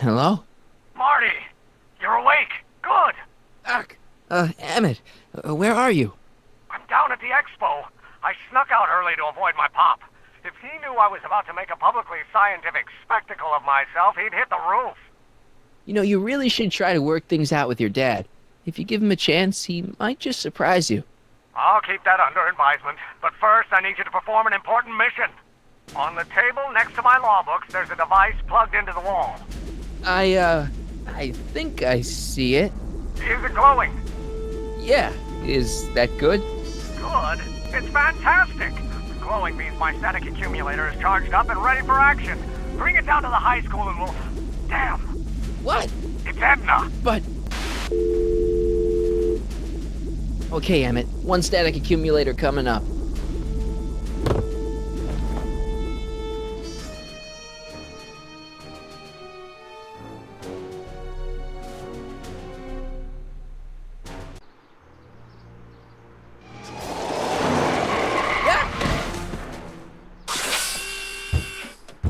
Hello? Marty! You're awake! Good! Doc! Emmett, where are you? I'm down at the expo. I snuck out early to avoid my pop. If he knew I was about to make a publicly scientific spectacle of myself, he'd hit the roof. You know, you really should try to work things out with your dad. If you give him a chance, he might just surprise you. I'll keep that under advisement. But first, I need you to perform an important mission. On the table next to my law books, there's a device plugged into the wall. I think I see it. Is it glowing? Yeah, is that good? Good? It's fantastic! Glowing means my static accumulator is charged up and ready for action. Bring it down to the high school and we'll... Damn! What? It's Edna! But... Okay, Emmett, one static accumulator coming up.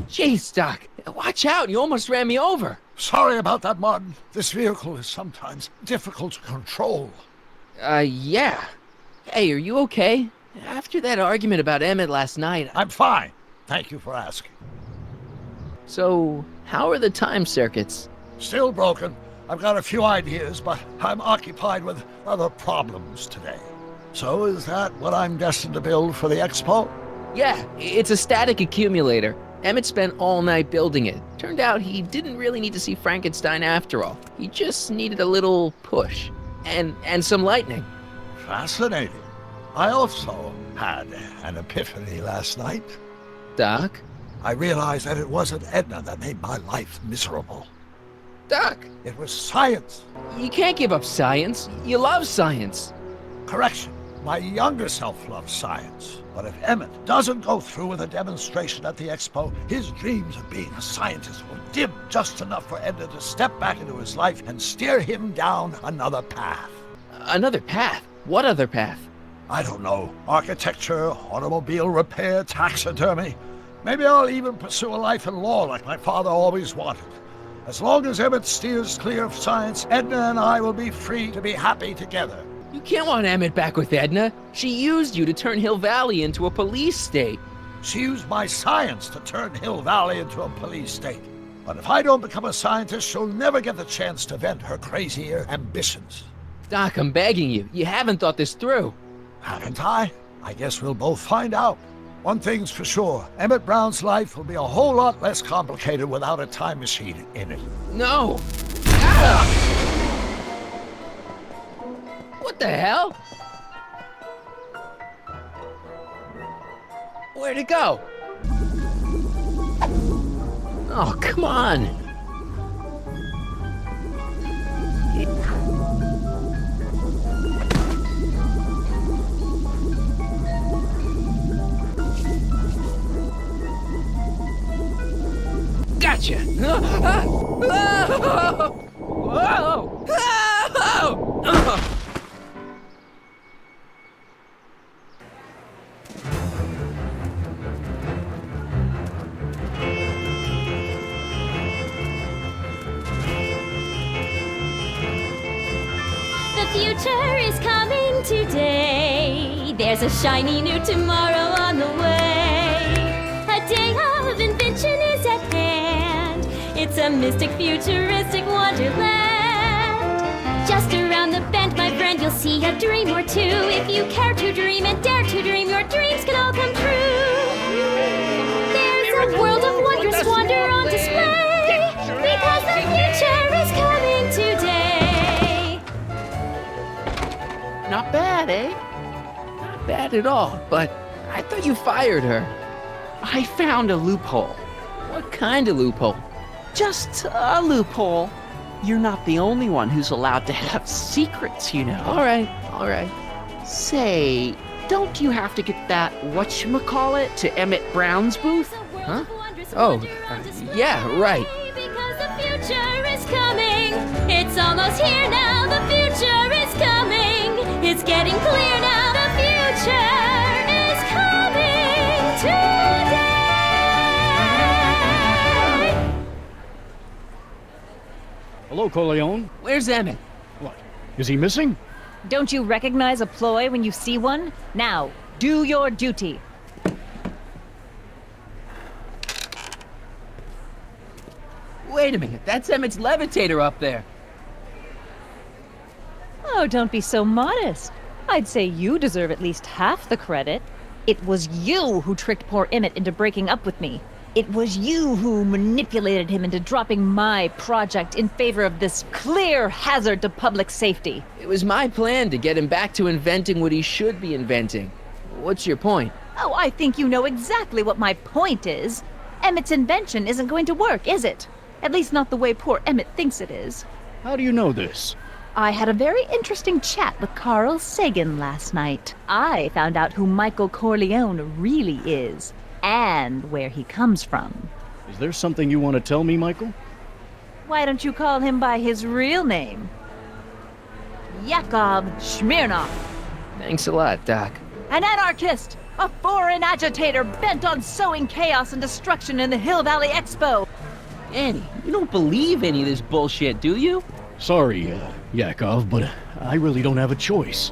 Jeez, Doc, watch out, you almost ran me over. Sorry about that, Martin. This vehicle is sometimes difficult to control. Yeah. Hey, are you okay? After that argument about Emmett last night... I'm fine. Thank you for asking. So, how are the time circuits? Still broken. I've got a few ideas, but I'm occupied with other problems today. So is that what I'm destined to build for the expo? Yeah, it's a static accumulator. Emmett spent all night building it. Turned out he didn't really need to see Frankenstein after all. He just needed a little push. And some lightning. Fascinating. I also had an epiphany last night. Doc? I realized that it wasn't Edna that made my life miserable. Doc! It was science. You can't give up science. You love science. Correction. My younger self loves science. But if Emmett doesn't go through with a demonstration at the expo, his dreams of being a scientist will dim just enough for Edna to step back into his life and steer him down another path. Another path? What other path? I don't know. Architecture, automobile repair, taxidermy. Maybe I'll even pursue a life in law like my father always wanted. As long as Emmett steers clear of science, Edna and I will be free to be happy together. You can't want Emmett back with Edna. She used you to turn Hill Valley into a police state. She used my science to turn Hill Valley into a police state. But if I don't become a scientist, she'll never get the chance to vent her crazier ambitions. Doc, I'm begging you. You haven't thought this through. Haven't I? I guess we'll both find out. One thing's for sure. Emmett Brown's life will be a whole lot less complicated without a time machine in it. No! Ah! What the hell? Where'd it go? Oh, come on. Gotcha. Whoa! The future is coming today. There's a shiny new tomorrow on the way. A day of invention is at hand. It's a mystic, futuristic wonderland. Just around the bend, my friend, you'll see a dream or two. If you care to dream and dare to dream, your dreams can all come true. There's a world of wondrous wonder on display, because the future is coming today. Not bad, eh? Not bad at all, but I thought you fired her. I found a loophole. What kind of loophole? Just a loophole. You're not the only one who's allowed to have secrets, you know. All right. Say, don't you have to get that whatchamacallit to Emmett Brown's booth? Huh? Oh, yeah, right. Because the future is coming. It's almost here now. The future is coming. It's getting clear now. The future is coming today. Hello, Corleone. Where's Emmett? What? Is he missing? Don't you recognize a ploy when you see one? Now, do your duty. Wait a minute, that's Emmett's levitator up there. Oh, don't be so modest. I'd say you deserve at least half the credit. It was you who tricked poor Emmett into breaking up with me. It was you who manipulated him into dropping my project in favor of this clear hazard to public safety. It was my plan to get him back to inventing what he should be inventing. What's your point? Oh, I think you know exactly what my point is. Emmett's invention isn't going to work, is it? At least not the way poor Emmett thinks it is. How do you know this? I had a very interesting chat with Carl Sagan last night. I found out who Michael Corleone really is, and where he comes from. Is there something you want to tell me, Michael? Why don't you call him by his real name? Yakov Smirnov. Thanks a lot, Doc. An anarchist! A foreign agitator bent on sowing chaos and destruction in the Hill Valley Expo! Annie, you don't believe any of this bullshit, do you? Sorry, Yakov, but I really don't have a choice.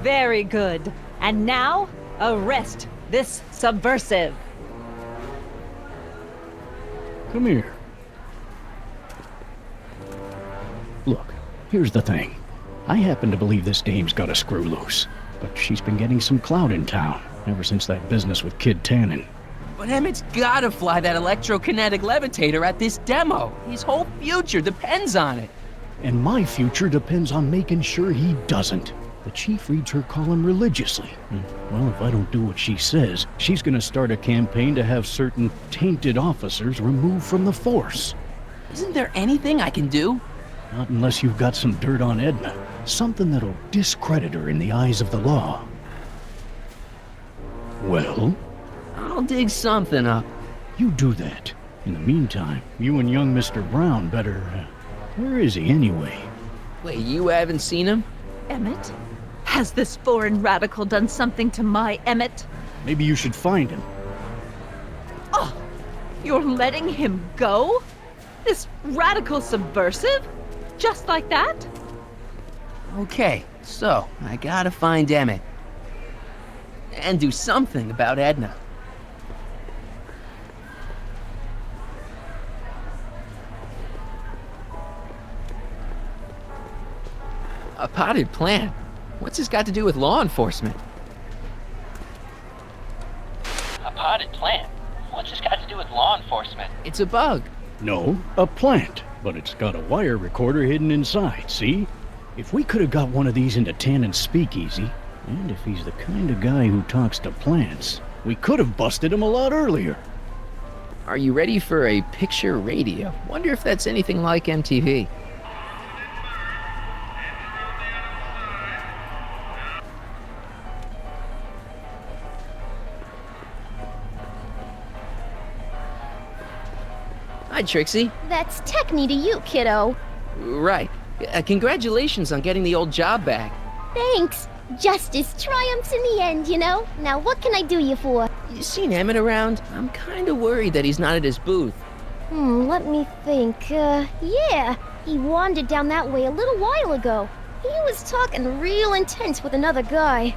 Very good. And now, arrest this subversive. Come here. Look, here's the thing. I happen to believe this dame's got a screw loose, but she's been getting some clout in town ever since that business with Kid Tannen. But Emmett's gotta fly that electrokinetic levitator at this demo. His whole future depends on it. And my future depends on making sure he doesn't. The chief reads her column religiously. Well, if I don't do what she says, she's gonna start a campaign to have certain tainted officers removed from the force. Isn't there anything I can do? Not unless you've got some dirt on Edna. Something that'll discredit her in the eyes of the law. Well? I'll dig something up. You do that. In the meantime, you and young Mr. Brown better... where is he anyway? Wait, you haven't seen him? Emmett? Has this foreign radical done something to my Emmett? Maybe you should find him. Oh, you're letting him go? This radical subversive? Just like that? Okay, so I gotta find Emmett. And do something about Edna. A potted plant? What's this got to do with law enforcement? A potted plant? What's this got to do with law enforcement? It's a bug. No, a plant. But it's got a wire recorder hidden inside, see? If we could have got one of these into Tannen's speakeasy, and if he's the kind of guy who talks to plants, we could have busted him a lot earlier. Are you ready for a picture radio? Wonder if that's anything like MTV. Hi, Trixie. That's techni to you, kiddo. Right. Congratulations on getting the old job back. Thanks. Justice triumphs in the end, you know? Now what can I do you for? You seen Emmett around? I'm kinda worried that he's not at his booth. Let me think. Yeah. He wandered down that way a little while ago. He was talking real intense with another guy.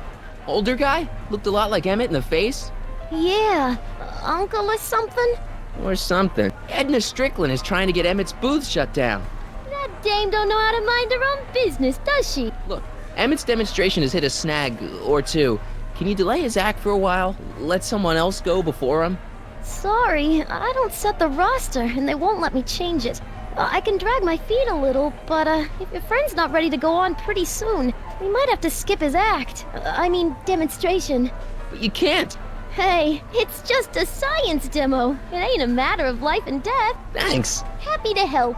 Older guy? Looked a lot like Emmett in the face? Yeah. Uncle or something? Or something. Edna Strickland is trying to get Emmett's booth shut down. That dame don't know how to mind her own business, does she? Look, Emmett's demonstration has hit a snag or two. Can you delay his act for a while? Let someone else go before him? Sorry, I don't set the roster, and they won't let me change it. I can drag my feet a little, but if your friend's not ready to go on pretty soon, we might have to skip his act. I mean, demonstration. But you can't. Hey, it's just a science demo. It ain't a matter of life and death. Thanks. Happy to help.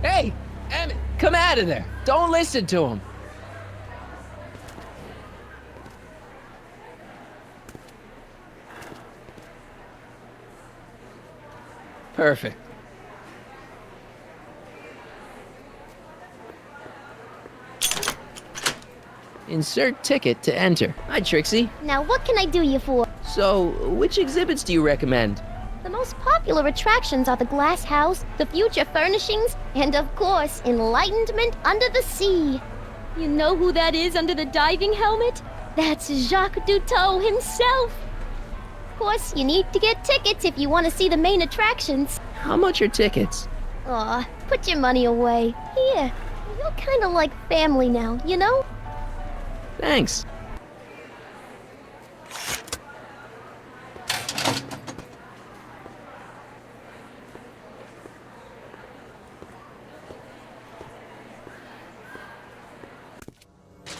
Hey, Emmett, come out of there. Don't listen to him. Perfect. Insert ticket to enter. Hi, Trixie. Now, what can I do you for? So, which exhibits do you recommend? The most popular attractions are the Glass House, the Future Furnishings, and of course, Enlightenment Under the Sea. You know who that is under the diving helmet? That's Jacques Cousteau himself. Of course, you need to get tickets if you want to see the main attractions. How much are tickets? Aw, put your money away. Here, you're kinda like family now, you know? Thanks.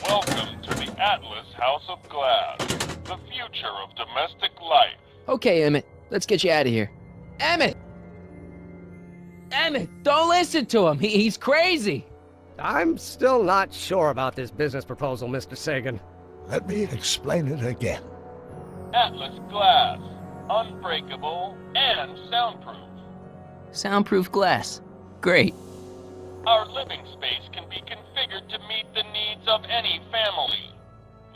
Welcome to the Atlas House of Glass, the future of domestic life. Okay, Emmett, let's get you out of here. Emmett! Emmett, don't listen to him. He's crazy. I'm still not sure about this business proposal, Mr. Sagan. Let me explain it again. Atlas Glass, unbreakable and soundproof. Soundproof glass. Great. Our living space can be configured to meet the needs of any family.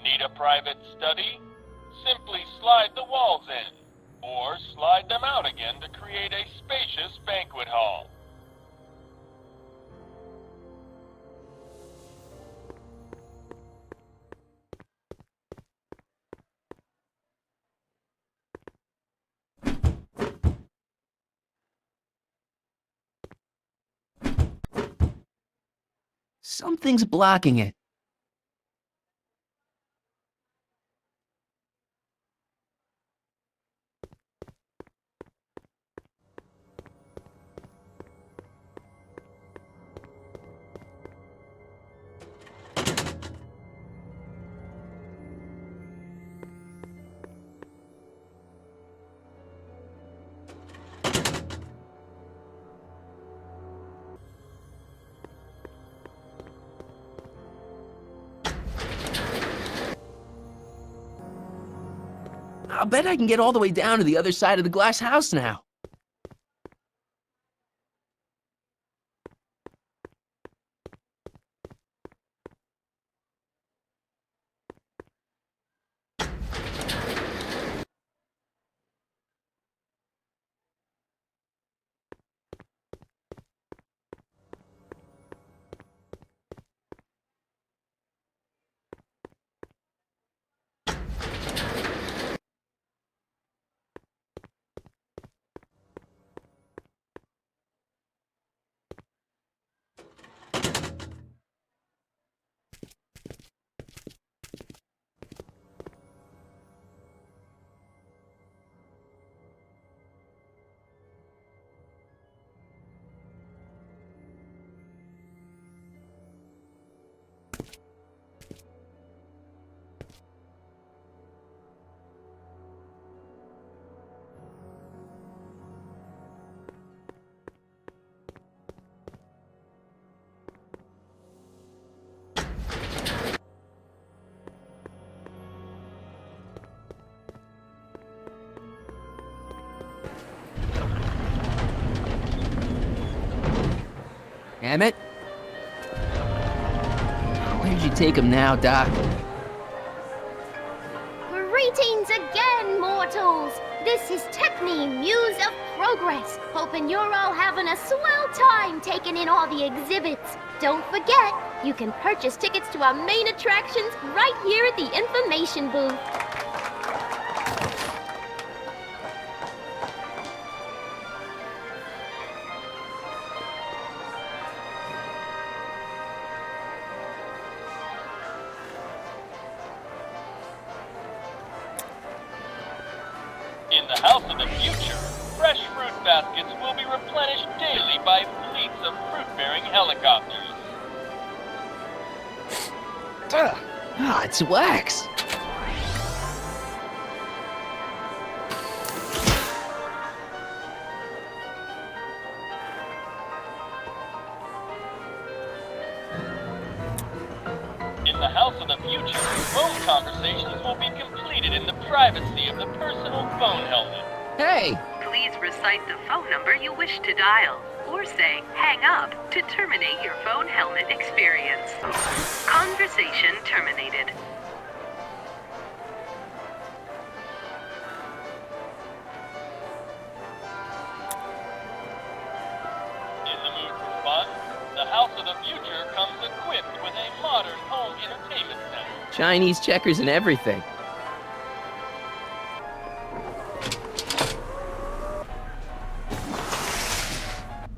Need a private study? Simply slide the walls in, or slide them out again to create a spacious banquet hall. Something's blocking it. I'll bet I can get all the way down to the other side of the glass house now. Emmett? Where'd you take him now, Doc? Greetings again, mortals! This is Techne, Muse of Progress. Hoping you're all having a swell time taking in all the exhibits. Don't forget, you can purchase tickets to our main attractions right here at the information booth. In the House of the Future, fresh fruit baskets will be replenished daily by fleets of fruit-bearing helicopters. Ah, it's wax. In the House of the Future, phone conversations will be completed in the privacy of the personal phone helmet. Hey, Please recite the phone number you wish to dial. or say hang up to terminate your phone helmet experience. Conversation terminated. In the mood for fun? The House of the Future comes equipped with a modern home entertainment center. Chinese checkers and everything.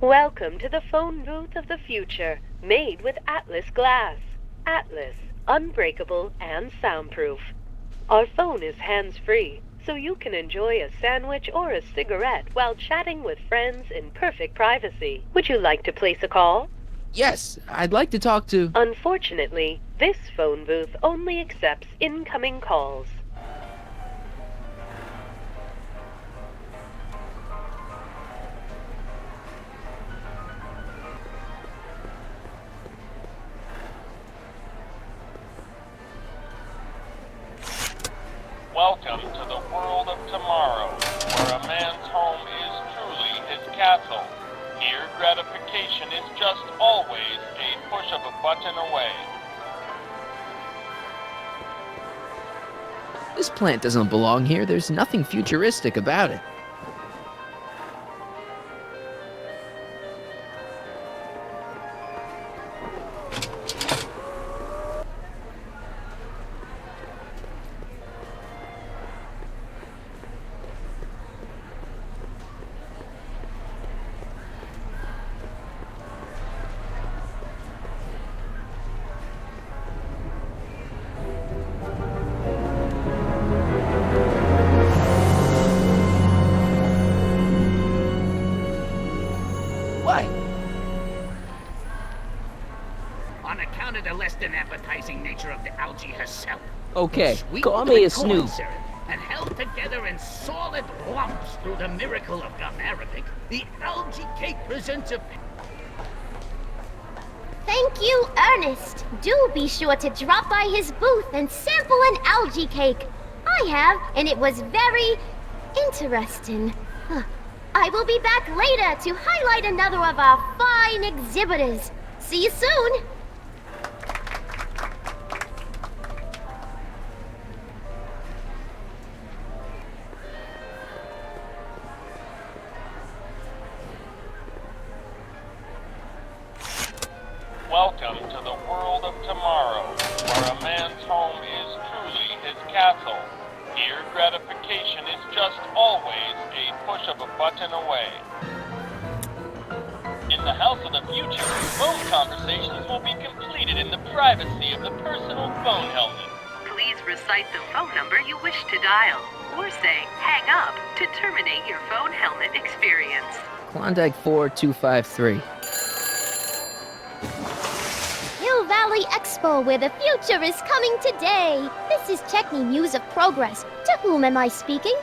Welcome to the phone booth of the future, made with Atlas glass. Atlas, unbreakable and soundproof. Our phone is hands-free, so you can enjoy a sandwich or a cigarette while chatting with friends in perfect privacy. Would you like to place a call? Yes, I'd like to talk to... Unfortunately, this phone booth only accepts incoming calls. Welcome to the world of tomorrow, where a man's home is truly his castle. Here, gratification is just always a push of a button away. This plant doesn't belong here. There's nothing futuristic about it. On account of the less than appetizing nature of the algae herself. Okay, Sweetened call me a with corn snoop. syrup and held together in solid lumps through the miracle of gum arabic, the algae cake presents a... Thank you, Ernest. Do be sure to drop by his booth and sample an algae cake. I have, and it was very interesting. I will be back later to highlight another of our fine exhibitors. See you soon. Welcome to the world of tomorrow, where a man's home is truly his castle. Here, gratification is just always a push of a button away. In the House of the Future, phone conversations will be completed in the privacy of the personal phone helmet. Please recite the phone number you wish to dial, or say hang up to terminate your phone helmet experience. Klondike 4253. Hill Valley Expo, where the future is coming today. This is Checkney News of Progress. To whom am I speaking?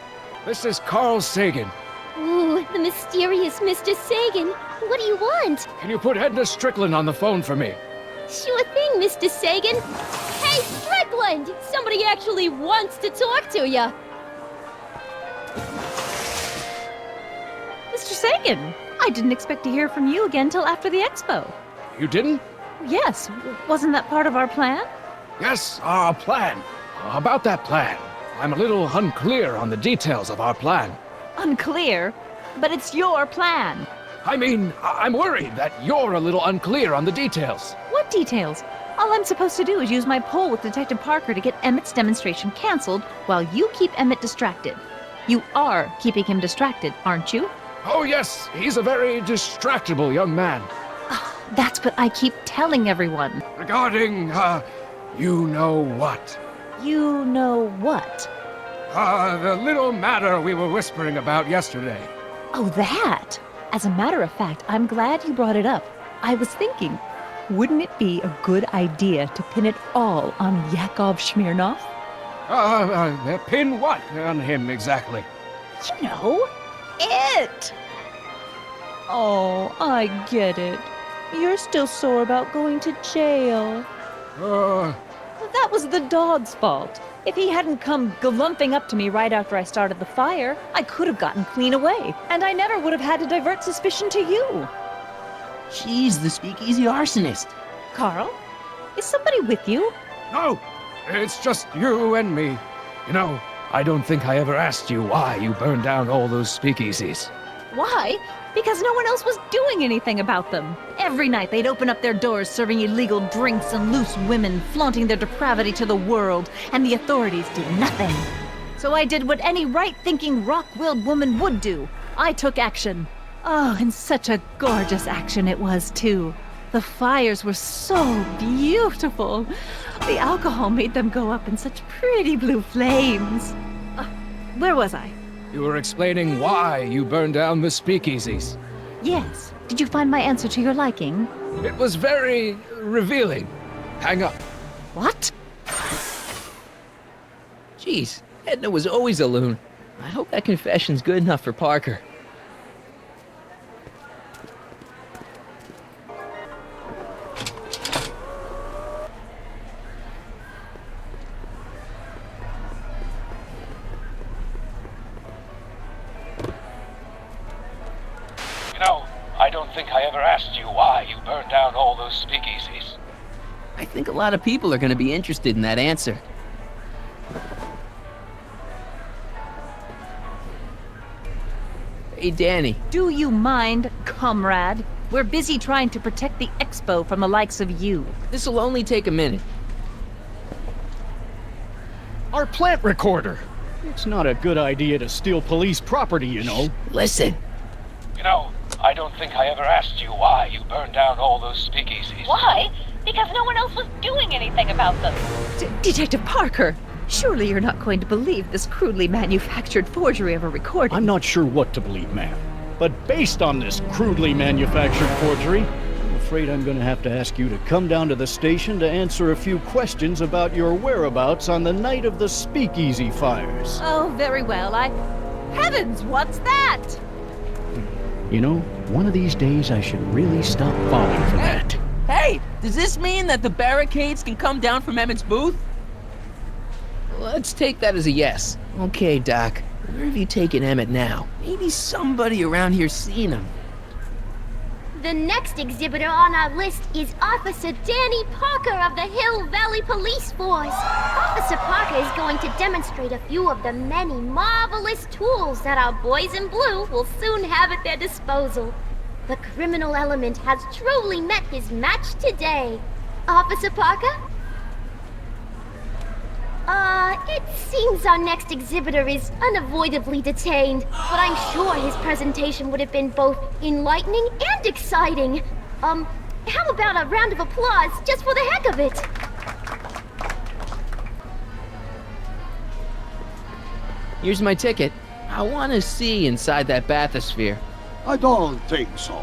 This is Carl Sagan. Ooh, the mysterious Mr. Sagan. What do you want? Can you put Edna Strickland on the phone for me? Sure thing, Mr. Sagan. Hey, Strickland! Somebody actually wants to talk to ya. Mr. Sagan, I didn't expect to hear from you again till after the expo. You didn't? Yes, wasn't that part of our plan? Yes, our plan. About that plan. I'm a little unclear on the details of our plan. Unclear? But it's your plan. I mean, I'm worried that you're a little unclear on the details. What details? All I'm supposed to do is use my poll with Detective Parker to get Emmett's demonstration canceled while you keep Emmett distracted. You are keeping him distracted, aren't you? Oh yes, he's a very distractible young man. That's what I keep telling everyone. Regarding, you know what? You know what? The little matter we were whispering about yesterday. Oh, that! As a matter of fact, I'm glad you brought it up. I was thinking, wouldn't it be a good idea to pin it all on Yakov Smirnov? Pin what on him exactly? You know, it! Oh, I get it. You're still sore about going to jail. That was the dog's fault. If he hadn't come galumping up to me right after I started the fire, I could have gotten clean away, and I never would have had to divert suspicion to you. She's the speakeasy arsonist. Carl? Is somebody with you? No, it's just you and me. You know, I don't think I ever asked you why you burned down all those speakeasies. Why? Because no one else was doing anything about them. Every night they'd open up their doors serving illegal drinks and loose women, flaunting their depravity to the world, and the authorities did nothing. So I did what any right-thinking, rock-willed woman would do. I took action. Oh, and such a gorgeous action it was, too. The fires were so beautiful. The alcohol made them go up in such pretty blue flames. Where was I? You were explaining why you burned down the speakeasies. Yes. Did you find my answer to your liking? It was very revealing. Hang up. What? Jeez, Edna was always a loon. I hope that confession's good enough for Parker. You know, I don't think I ever asked you why you burned down all those speakeasies. I think a lot of people are going to be interested in that answer. Hey, Danny. Do you mind, comrade? We're busy trying to protect the expo from the likes of you. This'll only take a minute. Our plant recorder! It's not a good idea to steal police property, you know. Listen. You know, I don't think I ever asked you why you burned down all those speakeasies. Why? Because no one else was doing anything about them. Detective Parker, surely you're not going to believe this crudely manufactured forgery of a recording. I'm not sure what to believe, ma'am. But based on this crudely manufactured forgery, I'm afraid I'm going to have to ask you to come down to the station to answer a few questions about your whereabouts on the night of the speakeasy fires. Oh, very well. Heavens, what's that? You know, one of these days I should really stop falling for that. Hey, does this mean that the barricades can come down from Emmett's booth? Let's take that as a yes. Okay, Doc. Where have you taken Emmett now? Maybe somebody around here's seen him. The next exhibitor on our list is Officer Danny Parker of the Hill Valley Police Force. Officer Parker is going to demonstrate a few of the many marvelous tools that our boys in blue will soon have at their disposal. The criminal element has truly met his match today. Officer Parker? It seems our next exhibitor is unavoidably detained, but I'm sure his presentation would have been both enlightening and exciting. How about a round of applause just for the heck of it? Here's my ticket. I want to see inside that bathysphere. I don't think so.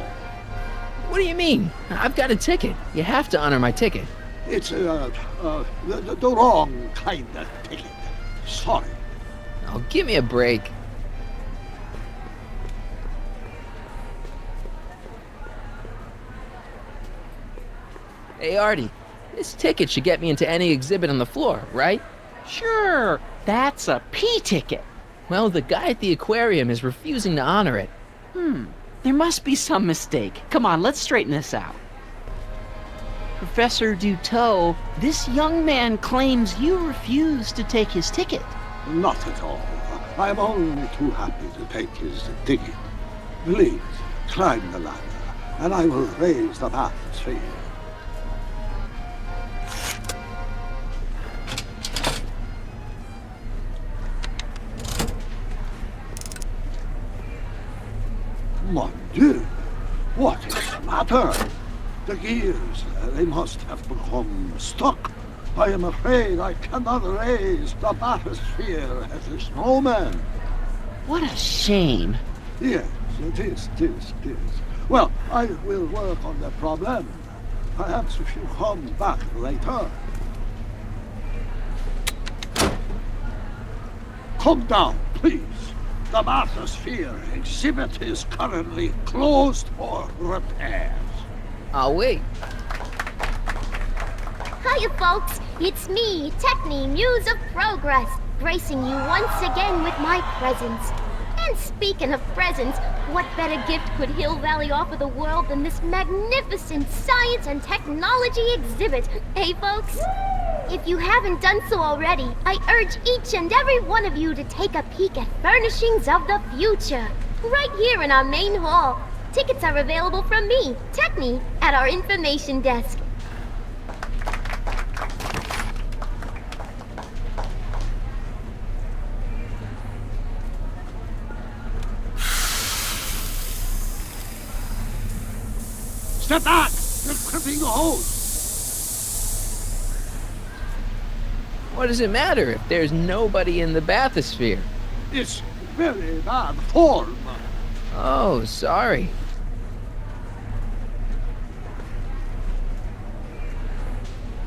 What do you mean? I've got a ticket. You have to honor my ticket. It's the wrong kind of ticket. Sorry. Oh, give me a break. Hey, Artie. This ticket should get me into any exhibit on the floor, right? Sure, that's a P ticket. Well, the guy at the aquarium is refusing to honor it. There must be some mistake. Come on, let's straighten this out. Professor Duteau, this young man claims you refused to take his ticket. Not at all. I'm only too happy to take his ticket. Please, climb the ladder, and I will raise the bathysphere. Mon Dieu! What is the matter? The gears, they must have become stuck. I am afraid I cannot raise the bathysphere at this moment. What a shame. Yes, it is. Well, I will work on the problem. Perhaps if you come back later. Come down, please. The bathysphere exhibit is currently closed for repairs. I'll wait. Hiya, folks. It's me, Techne, Muse of Progress, gracing you once again with my presence. And speaking of presents, what better gift could Hill Valley offer the world than this magnificent science and technology exhibit? Hey, folks? If you haven't done so already, I urge each and every one of you to take a peek at Furnishings of the Future, right here in our main hall. Tickets are available from me, Techni, at our information desk. Step back! You're crimping the hose! What does it matter if there's nobody in the bathysphere? It's very bad form. Oh, sorry.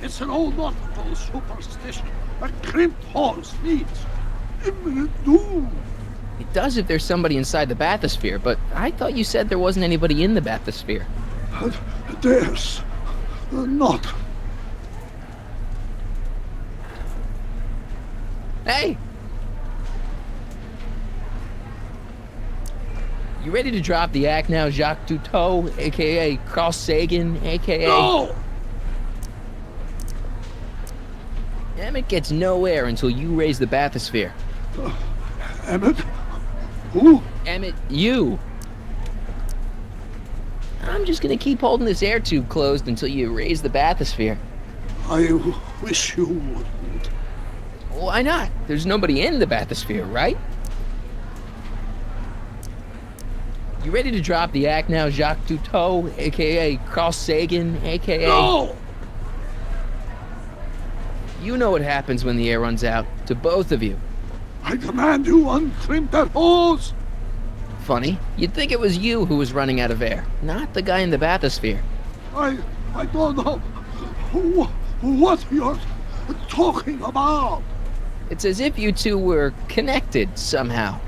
It's an old nautical superstition. A crimped hose means imminent doom. It does if there's somebody inside the bathysphere, but I thought you said there wasn't anybody in the bathysphere. There's not. Hey! You ready to drop the act now, Jacques Cousteau, a.k.a. Carl Sagan, a.k.a. No! Emmett gets no air until you raise the bathysphere. Emmett? Who? Emmett, you! I'm just gonna keep holding this air tube closed until you raise the bathysphere. I wish you wouldn't. Why not? There's nobody in the bathysphere, right? You ready to drop the act now, Jacques Cousteau, a.k.a. Carl Sagan, a.k.a. No! You know what happens when the air runs out, to both of you. I demand you uncrimp that hose! Funny, you'd think it was you who was running out of air, not the guy in the bathysphere. I don't know what you're talking about. It's as if you two were connected somehow.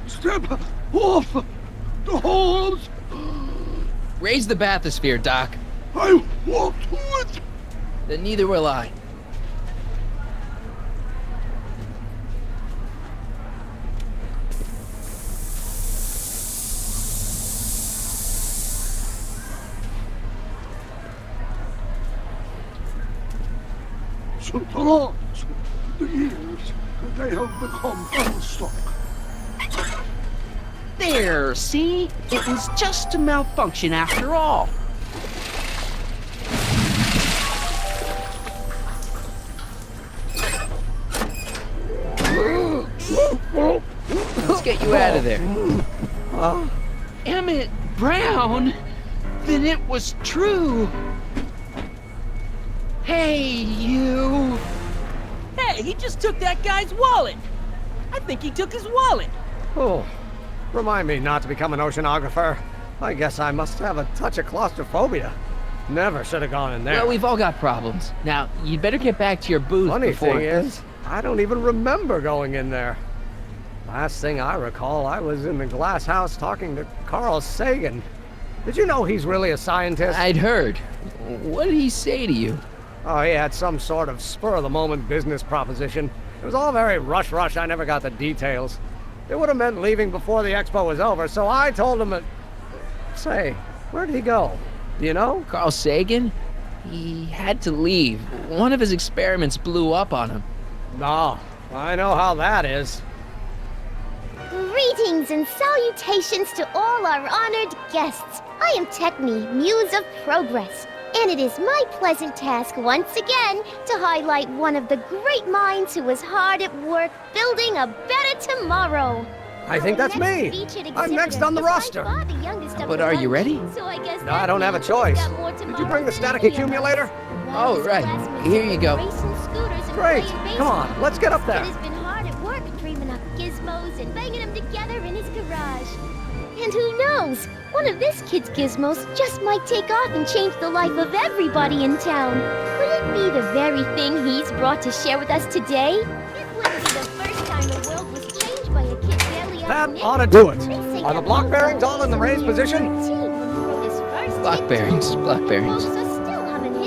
Step off the hose! Raise the bathysphere, Doc. I won't do it! Then neither will I. Throughout the years, they have become unstuck. There, see? It was just a malfunction after all. Let's get you out of there. Emmett Brown? Then it was true. Hey, you. Hey, he just took that guy's wallet. I think he took his wallet. Oh, remind me not to become an oceanographer. I guess I must have a touch of claustrophobia. Never should have gone in there. Well, we've all got problems. Now, you'd better get back to your booth Funny before... thing is, I don't even remember going in there. Last thing I recall, I was in the glass house talking to Carl Sagan. Did you know he's really a scientist? I'd heard. What did he say to you? Oh, he had some sort of spur-of-the-moment business proposition. It was all very rush. I never got the details. It would have meant leaving before the expo was over, so I told him that... Say, where'd he go? Do you know? Carl Sagan? He had to leave. One of his experiments blew up on him. No, I know how that is. Greetings and salutations to all our honored guests. I am Techni, Muse of Progress, and it is my pleasant task once again to highlight one of the great minds who was hard at work building a better tomorrow. I think that's me. I'm next on the roster. But are you ready? So I guess No, I don't have a choice. Did you bring the static accumulator? Oh, right. Here you go. Great. Come on, let's get up there. He has been hard at work dreaming up gizmos and banging them together in his garage. And who knows? One of this kid's gizmos just might take off and change the life of everybody in town. Could it be the very thing he's brought to share with us today? It wouldn't be the first time the world was changed by a kid barely That out ought to do it. Are the block bearings all in the raised position? Block bearings.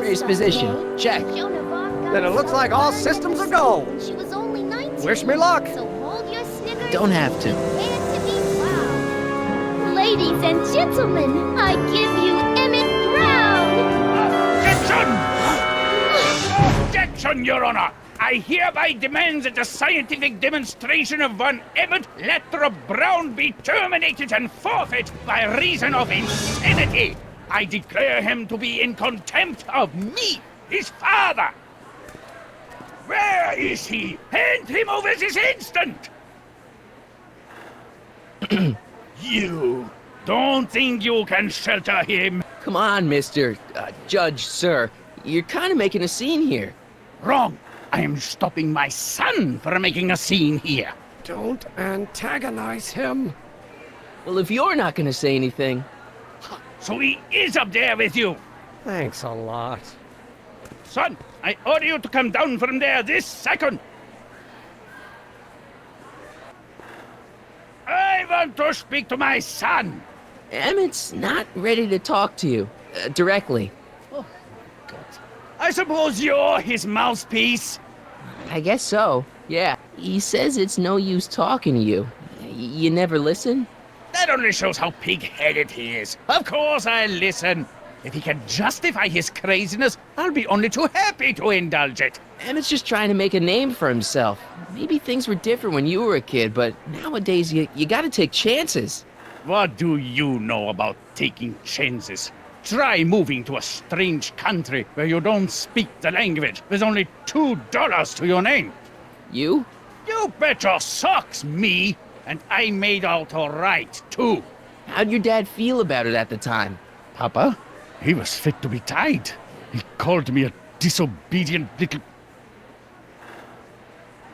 Raised position. Check. Then it looks like all systems are go. She was only 19. Wish me luck. So hold your Snickers. Don't have to. And to be proud. Ladies and gentlemen, I give you Emmett Brown. Objection! Objection, Your Honor! I hereby demand that the scientific demonstration of one Emmett Lathrop Brown be terminated and forfeit by reason of insanity. I declare him to be in contempt of me, his father. Where is he? Hand him over this instant! You don't think you can shelter him? Come on, Mr. Judge, sir. You're kind of making a scene here. Wrong. I am stopping my son from making a scene here. Don't antagonize him. Well, if you're not going to say anything... So he is up there with you. Thanks a lot. Son, I order you to come down from there this second. I want to speak to my son. Emmett's not ready to talk to you, directly. Oh, God. I suppose you're his mouthpiece. I guess so, yeah. He says it's no use talking to you. You never listen? That only shows how pig-headed he is. Of course I'll listen. If he can justify his craziness, I'll be only too happy to indulge it. Emmett's just trying to make a name for himself. Maybe things were different when you were a kid, but nowadays you gotta take chances. What do you know about taking chances? Try moving to a strange country where you don't speak the language with only $2 to your name. You? You bet your socks, me. And I made out all right, too. How'd your dad feel about it at the time? Papa? He was fit to be tied. He called me a disobedient little...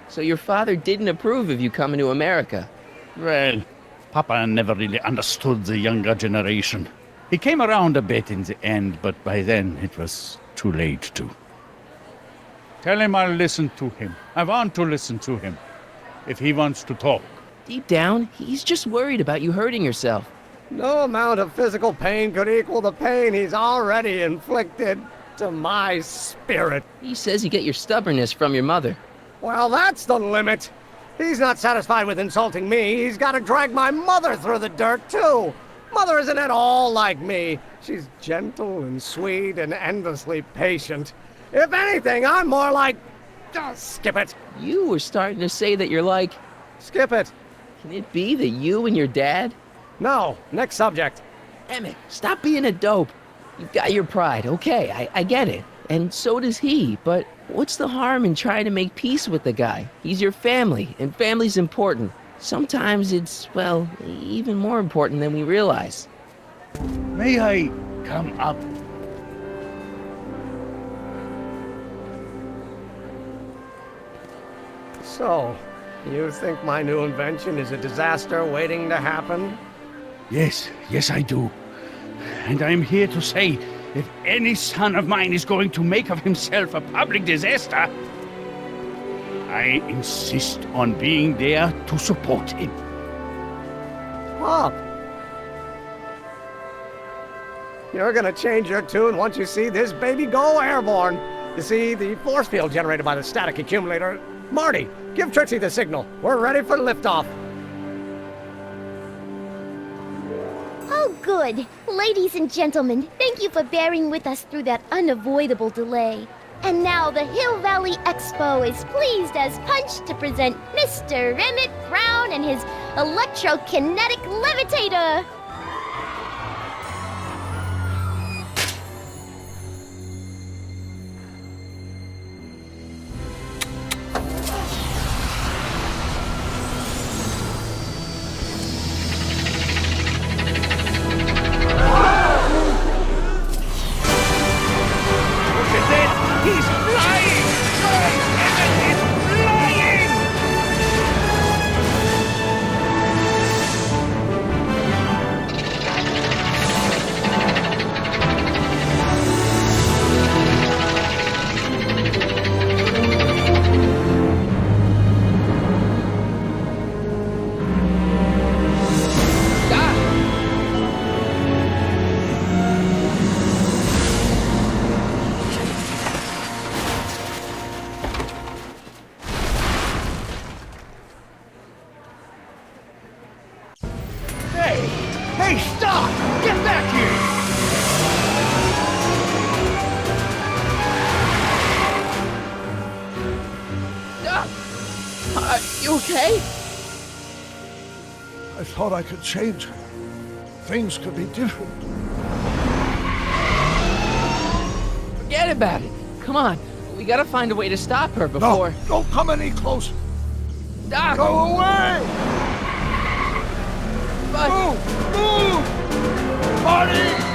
So your father didn't approve of you coming to America? Well, Papa never really understood the younger generation. He came around a bit in the end, but by then it was too late to. Tell him I'll listen to him. I want to listen to him. If he wants to talk. Deep down, he's just worried about you hurting yourself. No amount of physical pain could equal the pain he's already inflicted to my spirit. He says you get your stubbornness from your mother. Well, that's the limit. He's not satisfied with insulting me. He's got to drag my mother through the dirt, too. Mother isn't at all like me. She's gentle and sweet and endlessly patient. If anything, I'm more like... skip it. You were starting to say that you're like... Skip it. Can it be that you and your dad? No. Next subject. Emmett, stop being a dope. You've got your pride, okay, I get it. And so does he, but what's the harm in trying to make peace with the guy? He's your family, and family's important. Sometimes it's, well, even more important than we realize. May I come up? So, you think my new invention is a disaster waiting to happen? Yes, I do. And I'm here to say, if any son of mine is going to make of himself a public disaster, I insist on being there to support him. Pop! You're gonna change your tune once you see this baby go airborne. You see, the force field generated by the static accumulator... Marty, give Trixie the signal. We're ready for liftoff. Oh, good. Ladies and gentlemen, thank you for bearing with us through that unavoidable delay. And now the Hill Valley Expo is pleased as punch to present Mr. Emmett Brown and his electrokinetic levitator. thought I could change her. Things could be different. Forget about it. Come on. We gotta find a way to stop her before... No, don't come any closer. Doc! Go away! But... Move! Marty!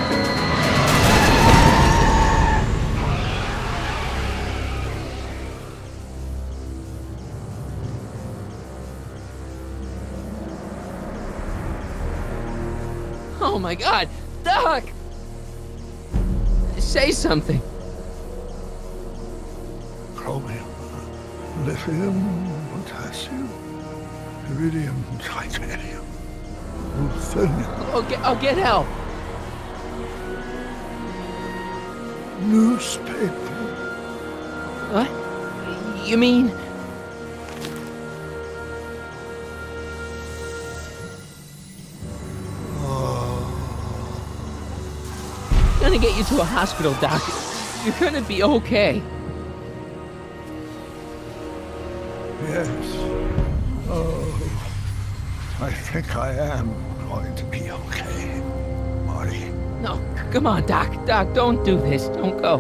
Oh my God! Doc! Say something. Chromium, lithium, potassium, iridium, titanium, ruthenium. I'll get help. Newspaper. What? You mean... I'm gonna get you to a hospital, Doc. You're gonna be okay. Yes. Oh, I think I am going to be okay, Marty. No, come on, Doc. Doc, don't do this. Don't go.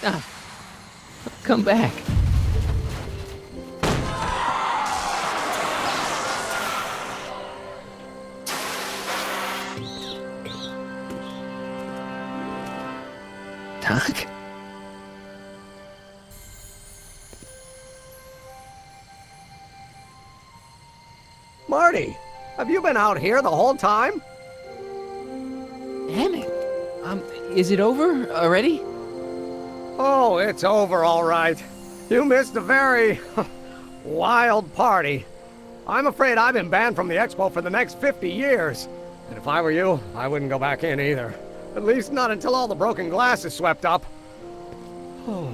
Doc, come back. Doc? Marty, have you been out here the whole time? Emmett, is it over already? Oh, it's over all right. You missed a very wild party. I'm afraid I've been banned from the expo for the next 50 years. And if I were you, I wouldn't go back in either. At least not until all the broken glass is swept up. Oh,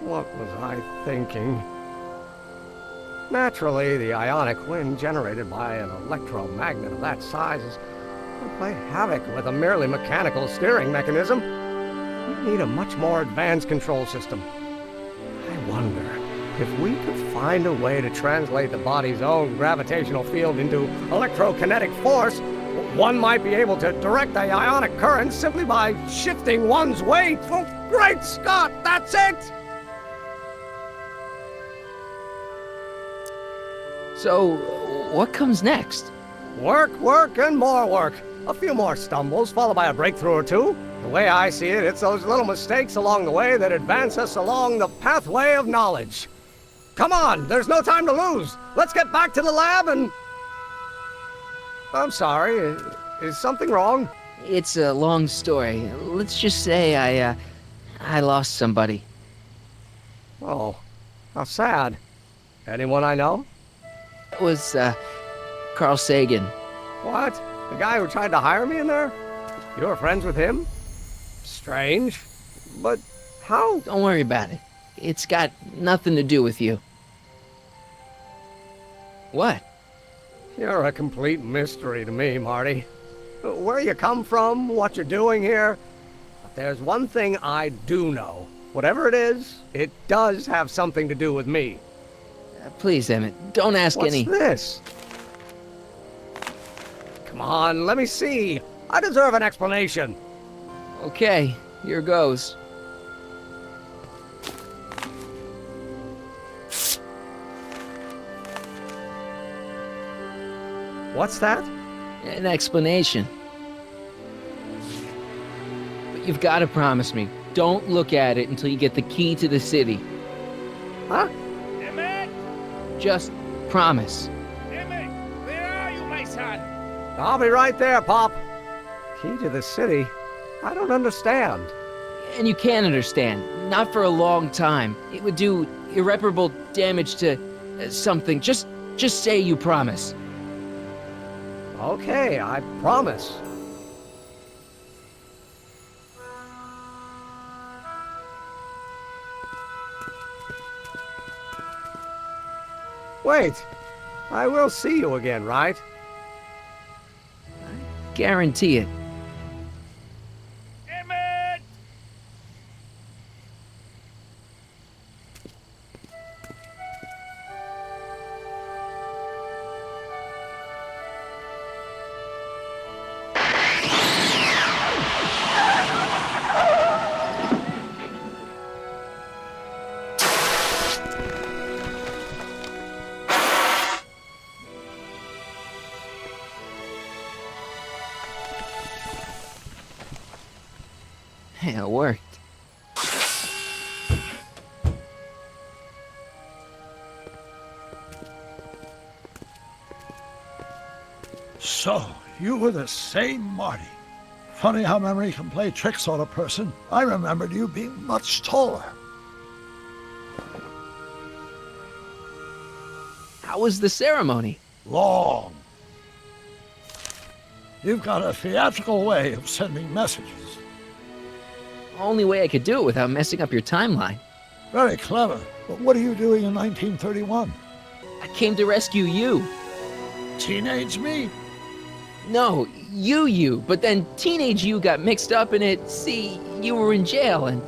what was I thinking? Naturally, the ionic wind generated by an electromagnet of that size would play havoc with a merely mechanical steering mechanism. We need a much more advanced control system. I wonder if we could find a way to translate the body's own gravitational field into electrokinetic force. One might be able to direct the ionic current simply by shifting one's weight. Oh, great Scott, that's it! So, what comes next? Work, work, and more work. A few more stumbles, followed by a breakthrough or two. The way I see it, it's those little mistakes along the way that advance us along the pathway of knowledge. Come on, there's no time to lose. Let's get back to the lab and... I'm sorry, is something wrong? It's a long story. Let's just say I lost somebody. Oh, how sad. Anyone I know? It was, Carl Sagan. What? The guy who tried to hire me in there? You were friends with him? Strange. But how? Don't worry about it. It's got nothing to do with you. What? You're a complete mystery to me, Marty. Where you come from, what you're doing here. But there's one thing I do know. Whatever it is, it does have something to do with me. Please, Emmett, don't ask any... What's this? Come on, let me see. I deserve an explanation. Okay, here goes. What's that? An explanation. But you've got to promise me, don't look at it until you get the key to the city. Huh? Emmett! Just promise. Emmett, where are you, my son? I'll be right there, Pop. Key to the city? I don't understand. And you can't understand. Not for a long time. It would do irreparable damage to something. Just say you promise. Okay, I promise. Wait, I will see you again, right? Guarantee it. Emmett! Yeah, it worked. So, you were the same Marty. Funny how memory can play tricks on a person. I remembered you being much taller. How was the ceremony? Long. You've got a theatrical way of sending messages. Only way I could do it without messing up your timeline. Very clever. But what are you doing in 1931? I came to rescue you. Teenage me? No, you. But then teenage you got mixed up in it. See, you were in jail and...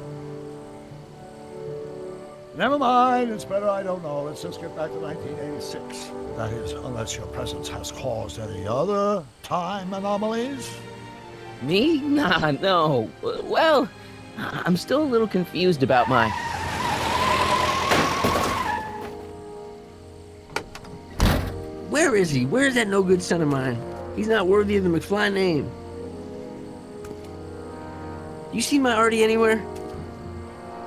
Never mind, it's better I don't know. Let's just get back to 1986. That is, unless your presence has caused any other time anomalies. Me? Nah, no. Well, I'm still a little confused about my... Where is he? Where's that no good son of mine? He's not worthy of the McFly name. You see my Artie anywhere?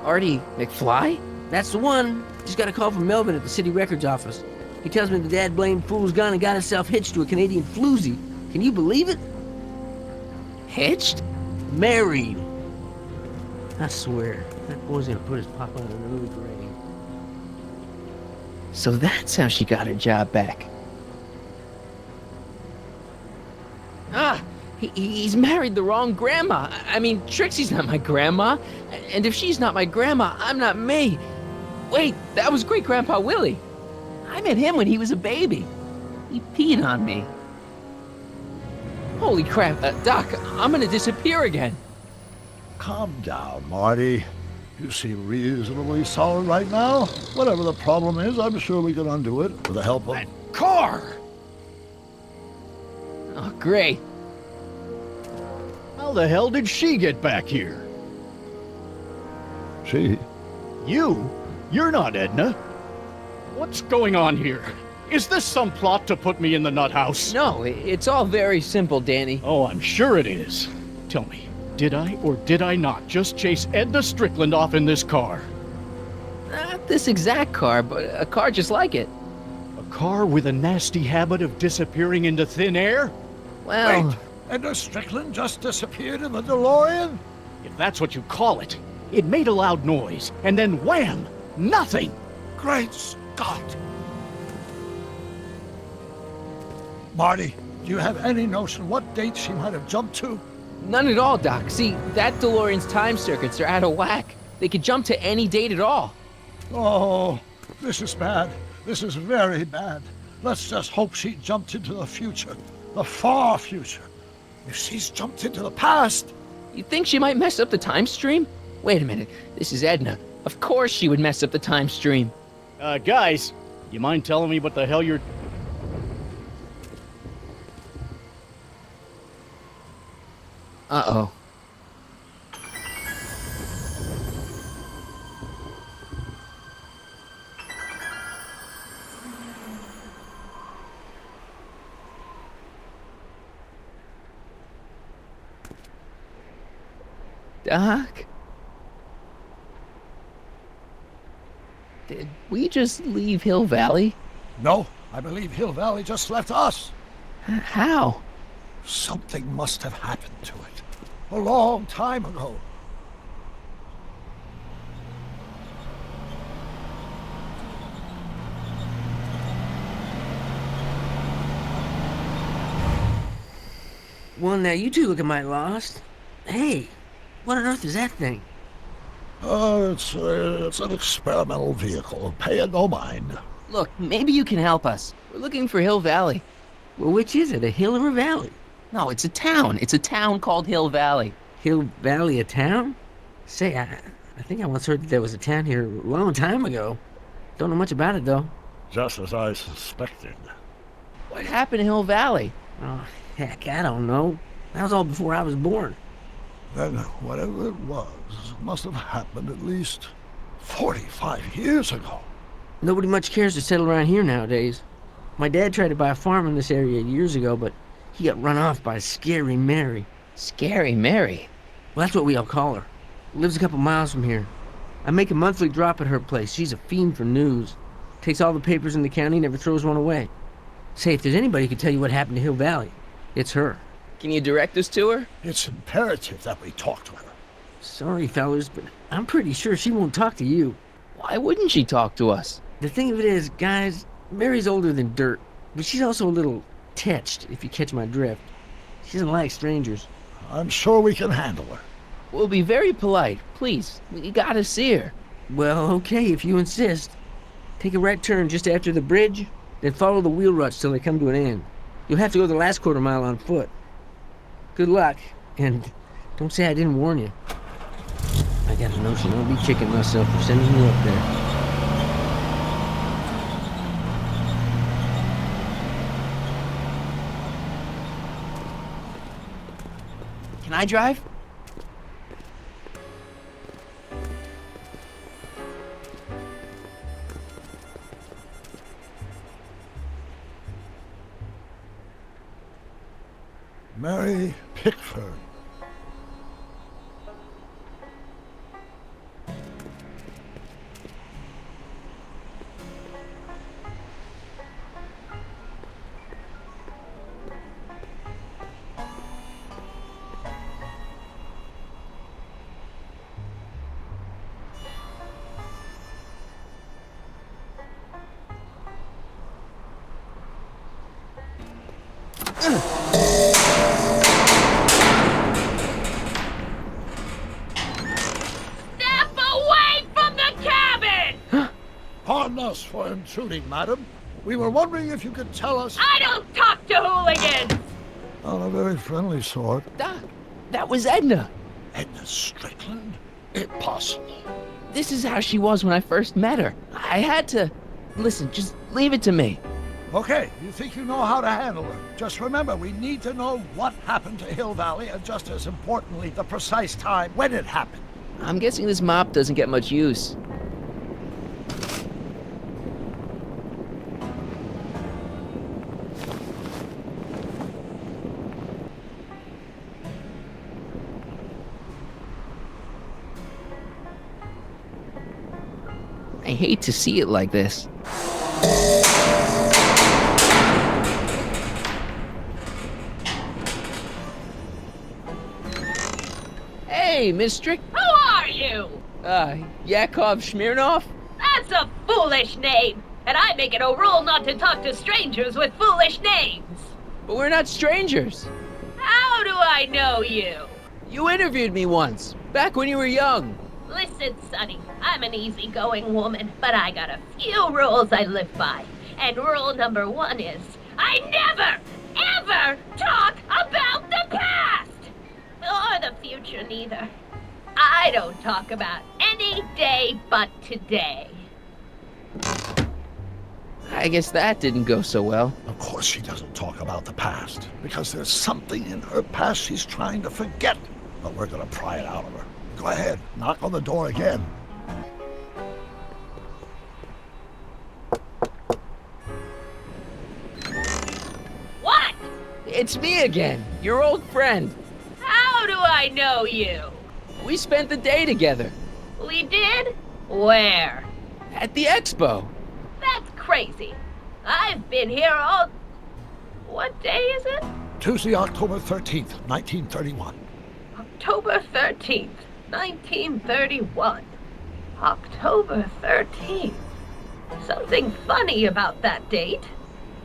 Artie McFly? That's the one. Just got a call from Melvin at the city records office. He tells me the dad-blamed fool's gone and got himself hitched to a Canadian floozy. Can you believe it? Hitched? Married. I swear, that boy's gonna put his papa in an early grave. So that's how she got her job back. Ah, he's married the wrong grandma. I mean, Trixie's not my grandma. And if she's not my grandma, I'm not me. Wait, that was Great-Grandpa Willie. I met him when he was a baby. He peed on me. Holy crap, Doc, I'm gonna disappear again. Calm down, Marty. You seem reasonably solid right now. Whatever the problem is, I'm sure we can undo it with the help of... That car! Oh, great. How the hell did she get back here? She? You? You're not Edna. What's going on here? Is this some plot to put me in the nut house? No, it's all very simple, Danny. Oh, I'm sure it is. Tell me, did I or did I not just chase Edna Strickland off in this car? Not this exact car, but a car just like it. A car with a nasty habit of disappearing into thin air? Well... Wait, Edna Strickland just disappeared in the DeLorean? If that's what you call it. It made a loud noise, and then wham! Nothing! Great Scott! Marty, do you have any notion what date she might have jumped to? None at all, Doc. See, that DeLorean's time circuits are out of whack. They could jump to any date at all. Oh, this is bad. This is very bad. Let's just hope she jumped into the future. The far future. If she's jumped into the past... You think she might mess up the time stream? Wait a minute. This is Edna. Of course she would mess up the time stream. Guys, you mind telling me what the hell you're... Uh-oh. Doc? Did we just leave Hill Valley? No, I believe Hill Valley just left us. How? Something must have happened to it. A long time ago. Well, now you two look mighty lost. Hey, what on earth is that thing? It's an experimental vehicle. Pay it no mind. Look, maybe you can help us. We're looking for Hill Valley. Well, which is it, a hill or a valley? No, it's a town. It's a town called Hill Valley. Hill Valley, a town? Say, I think I once heard that there was a town here a long time ago. Don't know much about it, though. Just as I suspected. What happened to Hill Valley? Oh, heck, I don't know. That was all before I was born. Then whatever it was must have happened at least 45 years ago. Nobody much cares to settle around here nowadays. My dad tried to buy a farm in this area years ago, but he got run off by Scary Mary. Scary Mary? Well, that's what we all call her. Lives a couple miles from here. I make a monthly drop at her place. She's a fiend for news. Takes all the papers in the county, never throws one away. Say, if there's anybody who can tell you what happened to Hill Valley, it's her. Can you direct us to her? It's imperative that we talk to her. Sorry, fellas, but I'm pretty sure she won't talk to you. Why wouldn't she talk to us? The thing of it is, guys, Mary's older than dirt, but she's also a little tetched, if you catch my drift. She doesn't like strangers. I'm sure we can handle her. We'll be very polite. Please, we gotta see her. Well, okay, if you insist. Take a right turn just after the bridge, then follow the wheel ruts till they come to an end. You'll have to go the last quarter mile on foot. Good luck, and don't say I didn't warn you. I got a notion I'll be kicking myself for sending you up there. Can I drive? Mary Pickford. Pardon us for intruding, madam. We were wondering if you could tell us... I don't talk to hooligans! On a very friendly sort. Doc, that was Edna. Edna Strickland? Impossible. This is how she was when I first met her. I had to... Listen, just leave it to me. Okay, you think you know how to handle her. Just remember, we need to know what happened to Hill Valley, and just as importantly, the precise time when it happened. I'm guessing this mop doesn't get much use. I hate to see it like this. Hey, Miss Strick. Who are you? Yakov Smirnov? That's a foolish name, and I make it a rule not to talk to strangers with foolish names. But we're not strangers. How do I know you? You interviewed me once, back when you were young. Listen, Sonny, I'm an easygoing woman, but I got a few rules I live by. And rule number 1 is, I never, ever talk about the past! Or the future, neither. I don't talk about any day but today. I guess that didn't go so well. Of course she doesn't talk about the past, because there's something in her past she's trying to forget. But we're gonna pry it out of her. Go ahead, knock on the door again. What? It's me again, your old friend. How do I know you? We spent the day together. We did? Where? At the expo. That's crazy. I've been here all... What day is it? Tuesday, October 13th, 1931. October 13th, 1931. October 13th. Something funny about that date.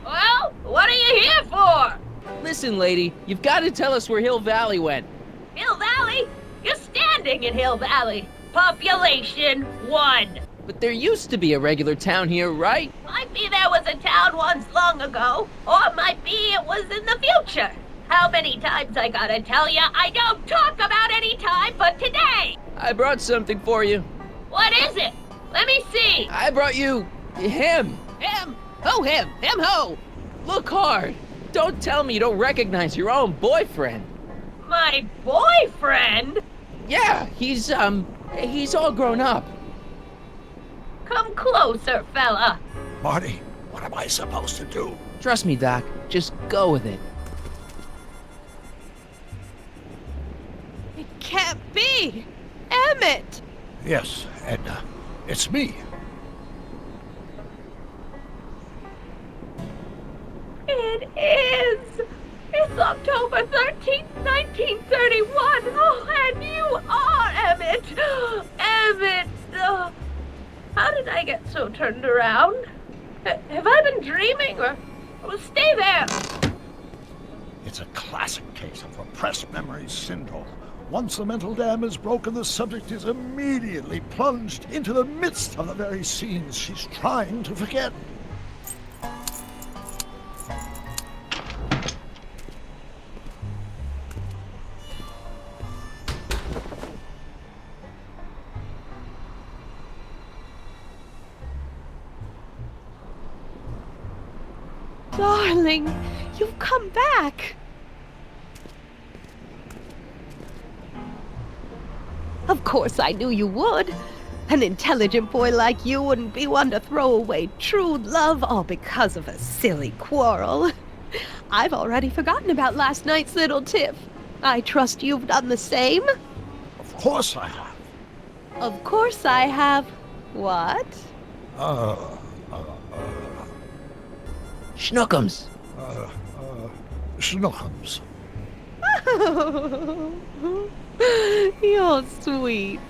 Well, what are you here for? Listen, lady, you've got to tell us where Hill Valley went. Hill Valley? You're standing in Hill Valley. Population 1. But there used to be a regular town here, right? Might be there was a town once long ago, or might be it was in the future. How many times I gotta tell ya, I don't talk about any time but today! I brought something for you. What is it? Let me see. I brought you... him. Him? Who him? Him who? Look hard. Don't tell me you don't recognize your own boyfriend. My boyfriend? Yeah, he's all grown up. Come closer, fella. Marty, what am I supposed to do? Trust me, Doc. Just go with it. It can't be! Emmett! Yes, Edna. It's me. It is! It's October 13th, 1931! Oh, and you are Emmett! Emmett! How did I get so turned around? Have I been dreaming, or... Well, stay there! It's a classic case of repressed memory syndrome. Once the mental dam is broken, the subject is immediately plunged into the midst of the very scenes she's trying to forget. Darling, you've come back. Of course I knew you would. An intelligent boy like you wouldn't be one to throw away true love all because of a silly quarrel. I've already forgotten about last night's little tiff. I trust you've done the same? Of course I have. Of course I have. What? Schnookums. Schnookums. You're sweet.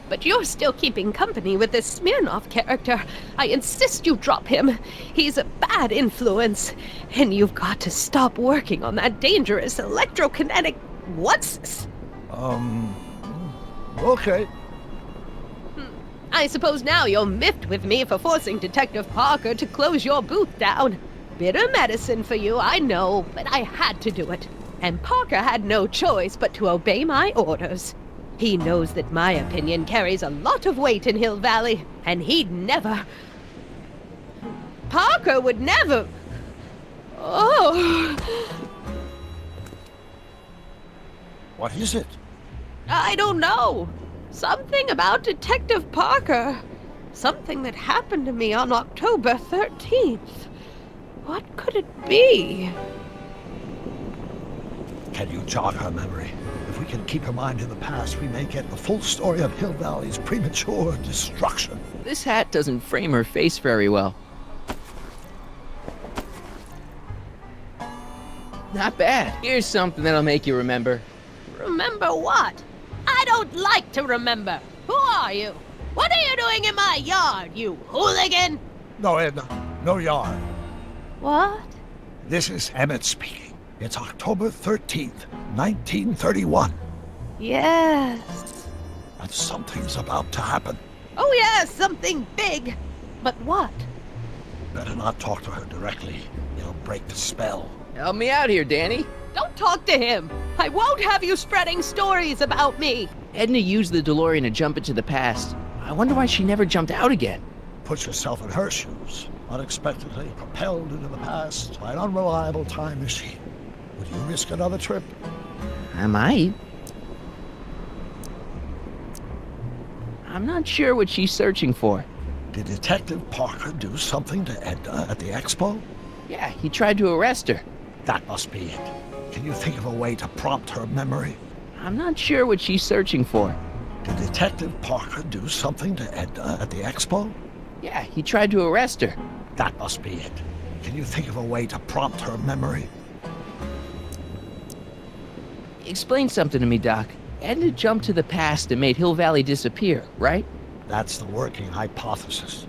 But you're still keeping company with this Smirnoff character. I insist you drop him. He's a bad influence. And you've got to stop working on that dangerous electrokinetic... What's this? Okay. I suppose now you're miffed with me for forcing Detective Parker to close your booth down. Bitter medicine for you, I know, but I had to do it. And Parker had no choice but to obey my orders. He knows that my opinion carries a lot of weight in Hill Valley, and he'd never... Parker would never... Oh... What is it? I don't know. Something about Detective Parker. Something that happened to me on October 13th. What could it be? Can you jog her memory? If we can keep her mind in the past, we may get the full story of Hill Valley's premature destruction. This hat doesn't frame her face very well. Not bad. Here's something that'll make you remember. Remember what? I don't like to remember. Who are you? What are you doing in my yard, you hooligan? No, Edna. No yard. What? This is Emmett speaking. It's October 13th, 1931. Yes. And something's about to happen. Oh yes, something big. But what? Better not talk to her directly. It'll break the spell. Help me out here, Danny. Don't talk to him. I won't have you spreading stories about me. Edna used the DeLorean to jump into the past. I wonder why she never jumped out again. Put yourself in her shoes. Unexpectedly propelled into the past by an unreliable time machine. Would you risk another trip? I might. I'm not sure what she's searching for. Did Detective Parker do something to Edna at the expo? Yeah, he tried to arrest her. That must be it. Can you think of a way to prompt her memory? I'm not sure what she's searching for. Did Detective Parker do something to Edna at the expo? Yeah, he tried to arrest her. That must be it. Can you think of a way to prompt her memory? Explain something to me, Doc. Edna jumped to the past and made Hill Valley disappear, right? That's the working hypothesis.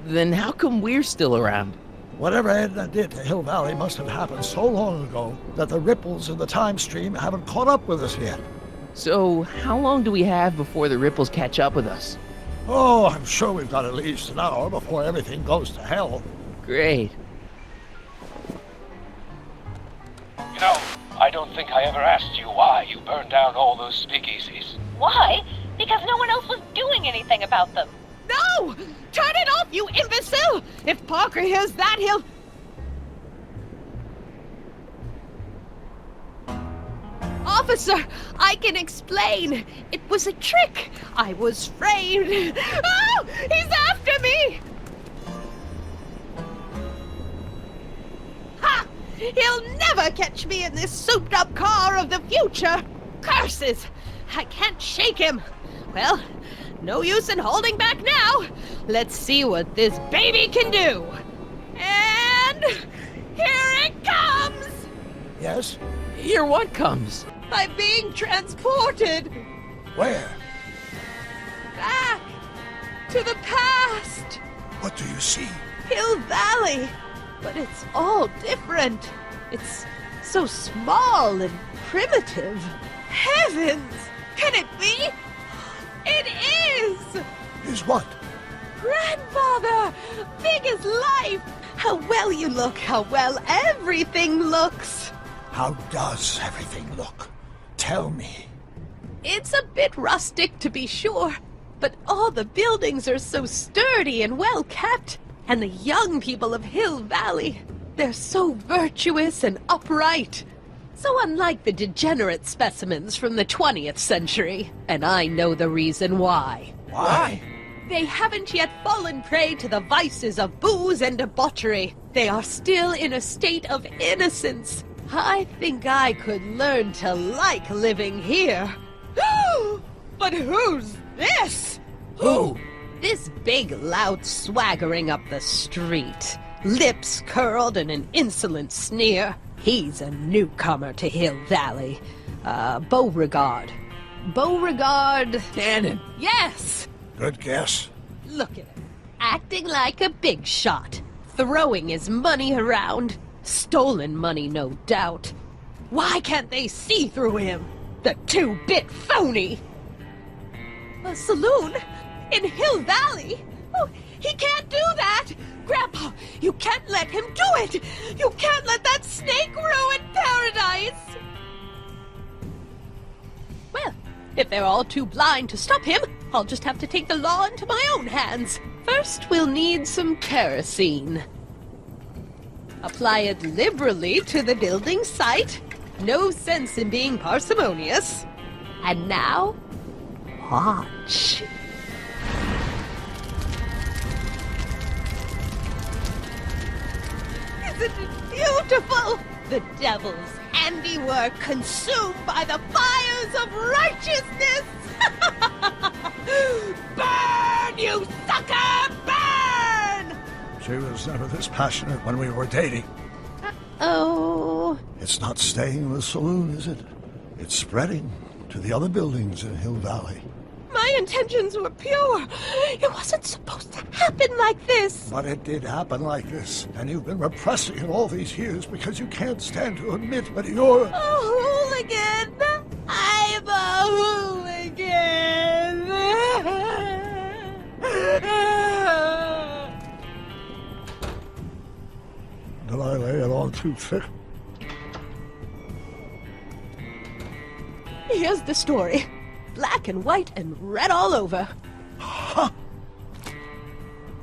Then how come we're still around? Whatever Edna did to Hill Valley must have happened so long ago that the ripples in the time stream haven't caught up with us yet. So, how long do we have before the ripples catch up with us? Oh, I'm sure we've got at least an hour before everything goes to hell. Great. You know, I don't think I ever asked you why you burned down all those speakeasies. Why? Because no one else was doing anything about them. No! Turn it off, you imbecile! If Parker hears that, he'll... Officer, I can explain. It was a trick. I was framed. Oh! He's after me! Ha! He'll never catch me in this souped-up car of the future. Curses! I can't shake him. Well, no use in holding back now. Let's see what this baby can do. And here it comes! Yes? Here what comes? I'm being transported Where? back to the past. What do you see? Hill Valley. But it's all different. It's so small and primitive. Heavens! Can it be? It is! Is what? Grandfather! Big as life! How well you look, how well everything looks! How does everything look? Tell me. It's a bit rustic, to be sure, but all the buildings are so sturdy and well kept. And the young people of Hill Valley, they're so virtuous and upright. So unlike the degenerate specimens from the 20th century. And I know the reason why. Why? They haven't yet fallen prey to the vices of booze and debauchery. They are still in a state of innocence. I think I could learn to like living here. But who's this? Who? This big, loud swaggering up the street. Lips curled in an insolent sneer. He's a newcomer to Hill Valley. Beauregard. Beauregard... Cannon. Yes! Good guess. Look at him. Acting like a big shot. Throwing his money around. Stolen money, no doubt. Why can't they see through him? The two-bit phony! A saloon? In Hill Valley? Oh, he can't do that! Grandpa, you can't let him do it! You can't let that snake ruin paradise! Well, if they're all too blind to stop him, I'll just have to take the law into my own hands. First, we'll need some kerosene. Apply it liberally to the building site. No sense in being parsimonious. And now, watch. Isn't it beautiful? The devil's handiwork consumed by the fires of righteousness! Burn, you sucker! Burn! She was never this passionate when we were dating. Oh. It's not staying in the saloon, is it? It's spreading to the other buildings in Hill Valley. My intentions were pure. It wasn't supposed to happen like this. But it did happen like this, and you've been repressing it all these years because you can't stand to admit that you're... A hooligan! I'm a hooligan! Did I lay it on too thick? Here's the story. Black and white and red all over. Huh.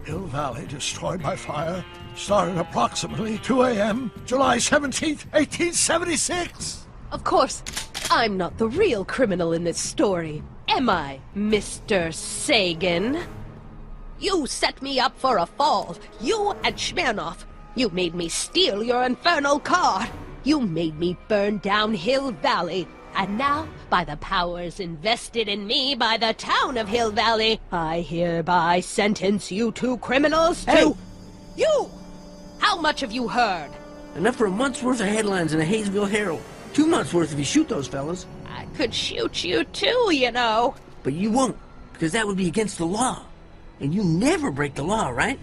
Hill Valley destroyed by fire started approximately 2 a.m. July 17th, 1876. Of course, I'm not the real criminal in this story, am I, Mr. Sagan? You set me up for a fall. You and Smirnoff. You made me steal your infernal car. You made me burn down Hill Valley. And now, by the powers invested in me by the town of Hill Valley, I hereby sentence you two criminals to... You! How much have you heard? Enough for a month's worth of headlines in the Hayesville Herald. 2 months worth if you shoot those fellas. I could shoot you too, you know. But you won't, because that would be against the law. And you never break the law, right?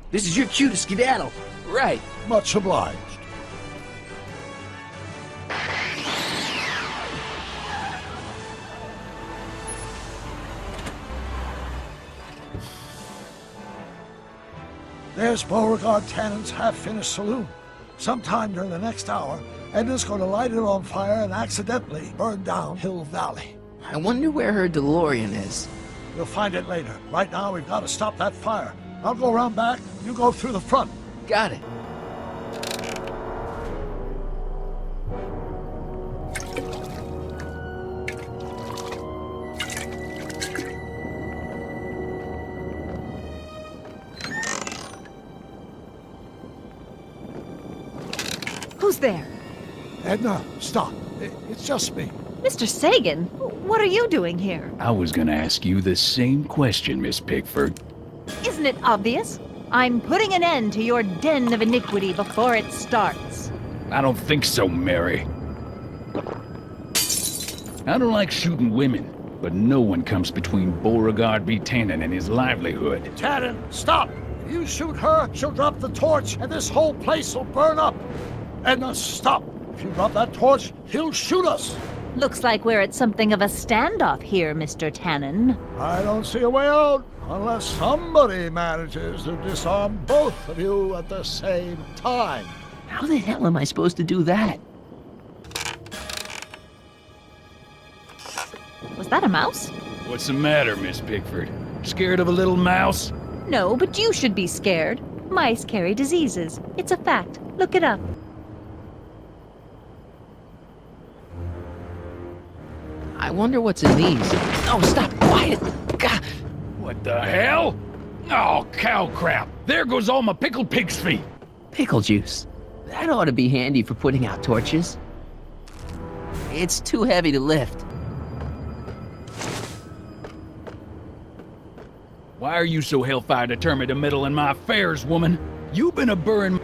This is your cue to skedaddle. Right. Much obliged. There's Beauregard Tannen's half-finished saloon. Sometime during the next hour, Edna's going to light it on fire and accidentally burn down Hill Valley. I wonder where her DeLorean is. We'll find it later. Right now, we've got to stop that fire. I'll go around back. You go through the front. Got it. Who's there? Edna, stop. It's just me. Mr. Sagan, what are you doing here? I was gonna ask you the same question, Miss Pickford. Isn't it obvious? I'm putting an end to your den of iniquity before it starts. I don't think so, Mary. I don't like shooting women, but no one comes between Beauregard B. Tannen and his livelihood. Tannen, stop! If you shoot her, she'll drop the torch, and this whole place will burn up. Edna, stop! If you drop that torch, he'll shoot us! Looks like we're at something of a standoff here, Mr. Tannen. I don't see a way out, unless somebody manages to disarm both of you at the same time. How the hell am I supposed to do that? Was that a mouse? What's the matter, Miss Pickford? Scared of a little mouse? No, but you should be scared. Mice carry diseases. It's a fact. Look it up. I wonder what's in these. Oh, stop! Quiet! God. What the hell? Oh, cow crap! There goes all my pickled pig's feet! Pickle juice. That ought to be handy for putting out torches. It's too heavy to lift. Why are you so hellfire determined to meddle in my affairs, woman? You've been a burrin'...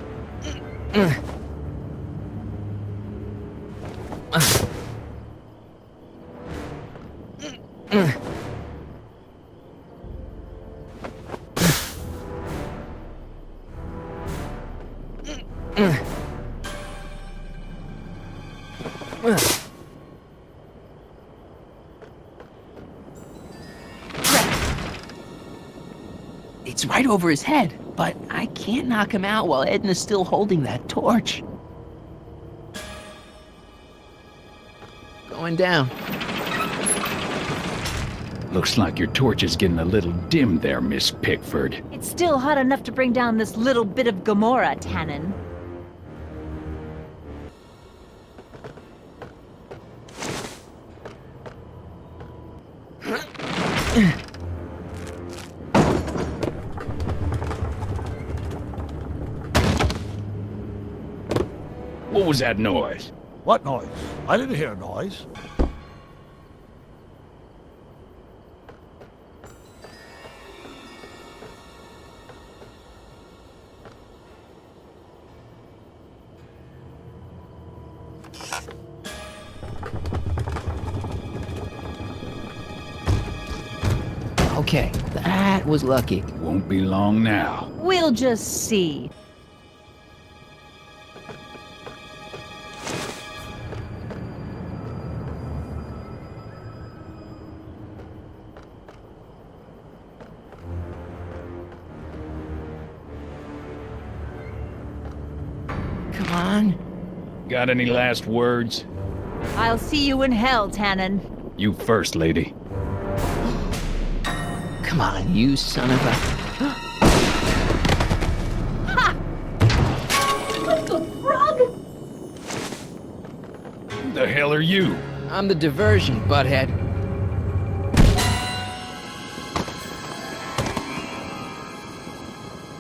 It's right over his head, but I can't knock him out while Edna's still holding that torch. Going down. Looks like your torch is getting a little dim there, Miss Pickford. It's still hot enough to bring down this little bit of Gomorrah, Tannen. What was that noise? What noise? I didn't hear a noise. Okay, that was lucky. Won't be long now. We'll just see. Come on. Got any last words? I'll see you in hell, Tannen. You first, lady. Come on, you son of a... Ha! What the frog? Who the hell are you? I'm the diversion, butthead.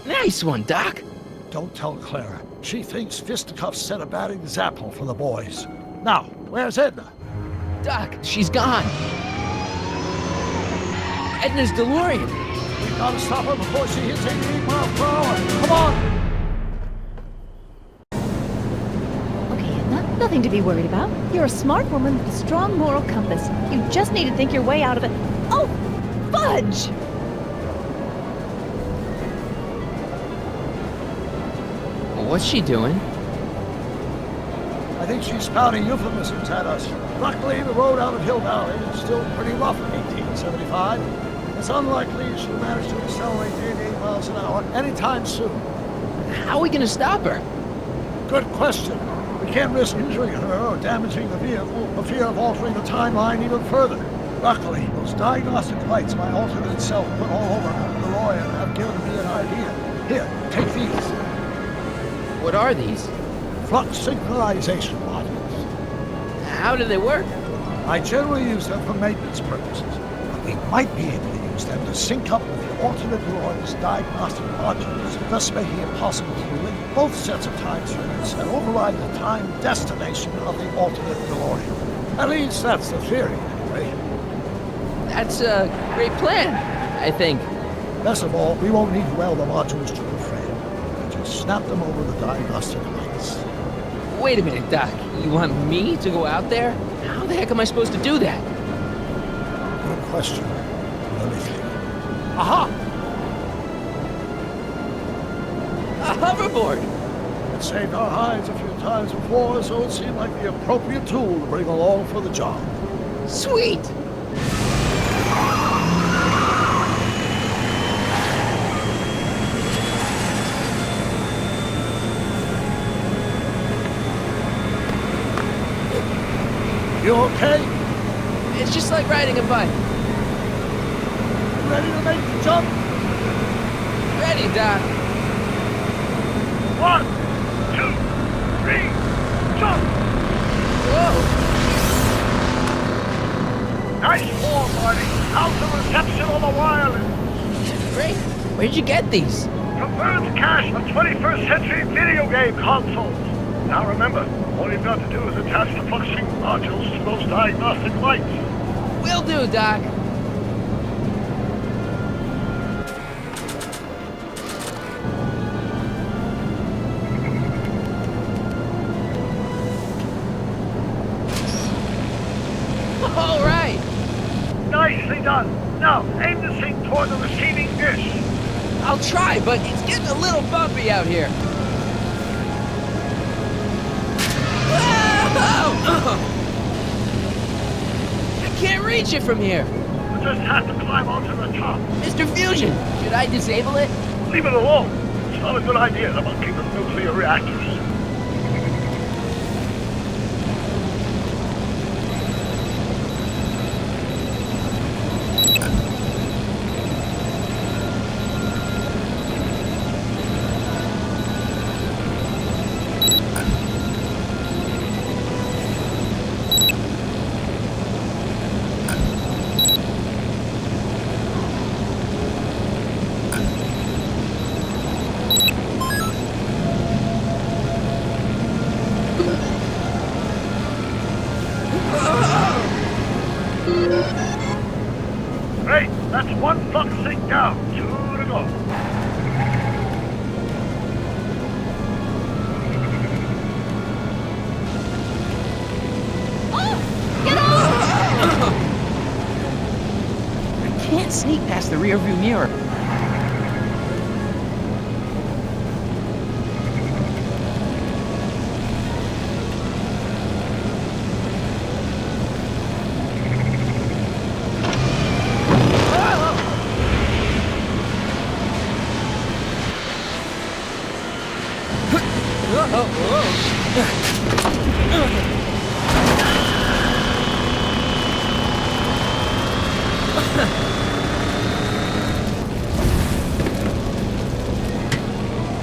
Nice one, Doc. Don't tell Clara. She thinks fisticuffs set a bad example for the boys. Now, where's Edna? Doc, she's gone. Edna's DeLorean. We gotta stop her before she hits 88 miles per hour. Come on! Okay, Edna, nothing to be worried about. You're a smart woman with a strong moral compass. You just need to think your way out of it. Oh, fudge! What's she doing? I think she's spouting euphemisms at us. Luckily, the road out of Hill Valley is still pretty rough in 1875. It's unlikely she'll manage to accelerate to 88 miles an hour anytime soon. How are we gonna stop her? Good question. We can't risk injuring her or damaging the vehicle for fear of altering the timeline even further. Luckily, those diagnostic lights my alternate self put all over her DeLorean have given me an idea. Here, take these. What are these? Flux synchronization modules. How do they work? I generally use them for maintenance purposes, but we might be able to use them to sync up with the alternate DeLorean's diagnostic modules, thus making it possible to link both sets of time units and override the time destination of the alternate DeLorean. At least that's the theory, anyway. That's a great plan, I think. Best of all, we won't need to weld the modules to the frame. We'll just snap them over the diagnostic lights. Wait a minute, Doc. You want me to go out there? How the heck am I supposed to do that? Good question. Let me think. Aha! A hoverboard! It saved our hides a few times before, so it seemed like the appropriate tool to bring along for the job. Sweet! You okay? It's just like riding a bike. Ready to make the jump? Ready, Doc. 1, 2, 3, jump! Whoa! Nice form, Marty. How's the reception on the wireless? Great. Where'd you get these? Confirmed cache of 21st century video game consoles. Now remember, all you've got to do is attach the fluxing modules to those diagnostic lights. Will do, Doc. All right. Nicely done. Now, aim the thing toward the receiving dish. I'll try, but it's getting a little bumpy out here. I can't reach it from here. You just have to climb onto the top. Mr. Fusion, should I disable it? Leave it alone. It's not a good idea to monkey with nuclear reactors. Great, that's one flux sync down. 2 to go. I can't sneak past the rearview mirror.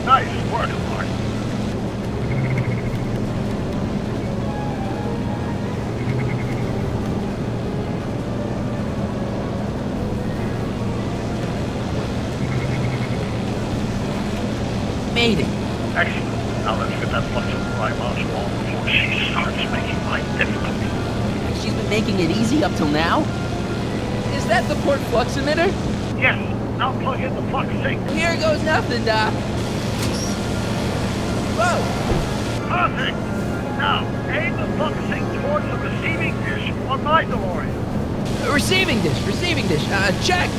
Nice work, Marty. Made it. Excellent. Now let's get that flux of dry module on before she starts making life difficult. She's been making it easy up till now? Is that the port flux emitter? Yes. Now plug in the flux sync. Here goes nothing, Doc. Whoa! Perfect. Now, aim the flux sync towards the receiving dish on my DeLorean. Receiving dish. Check!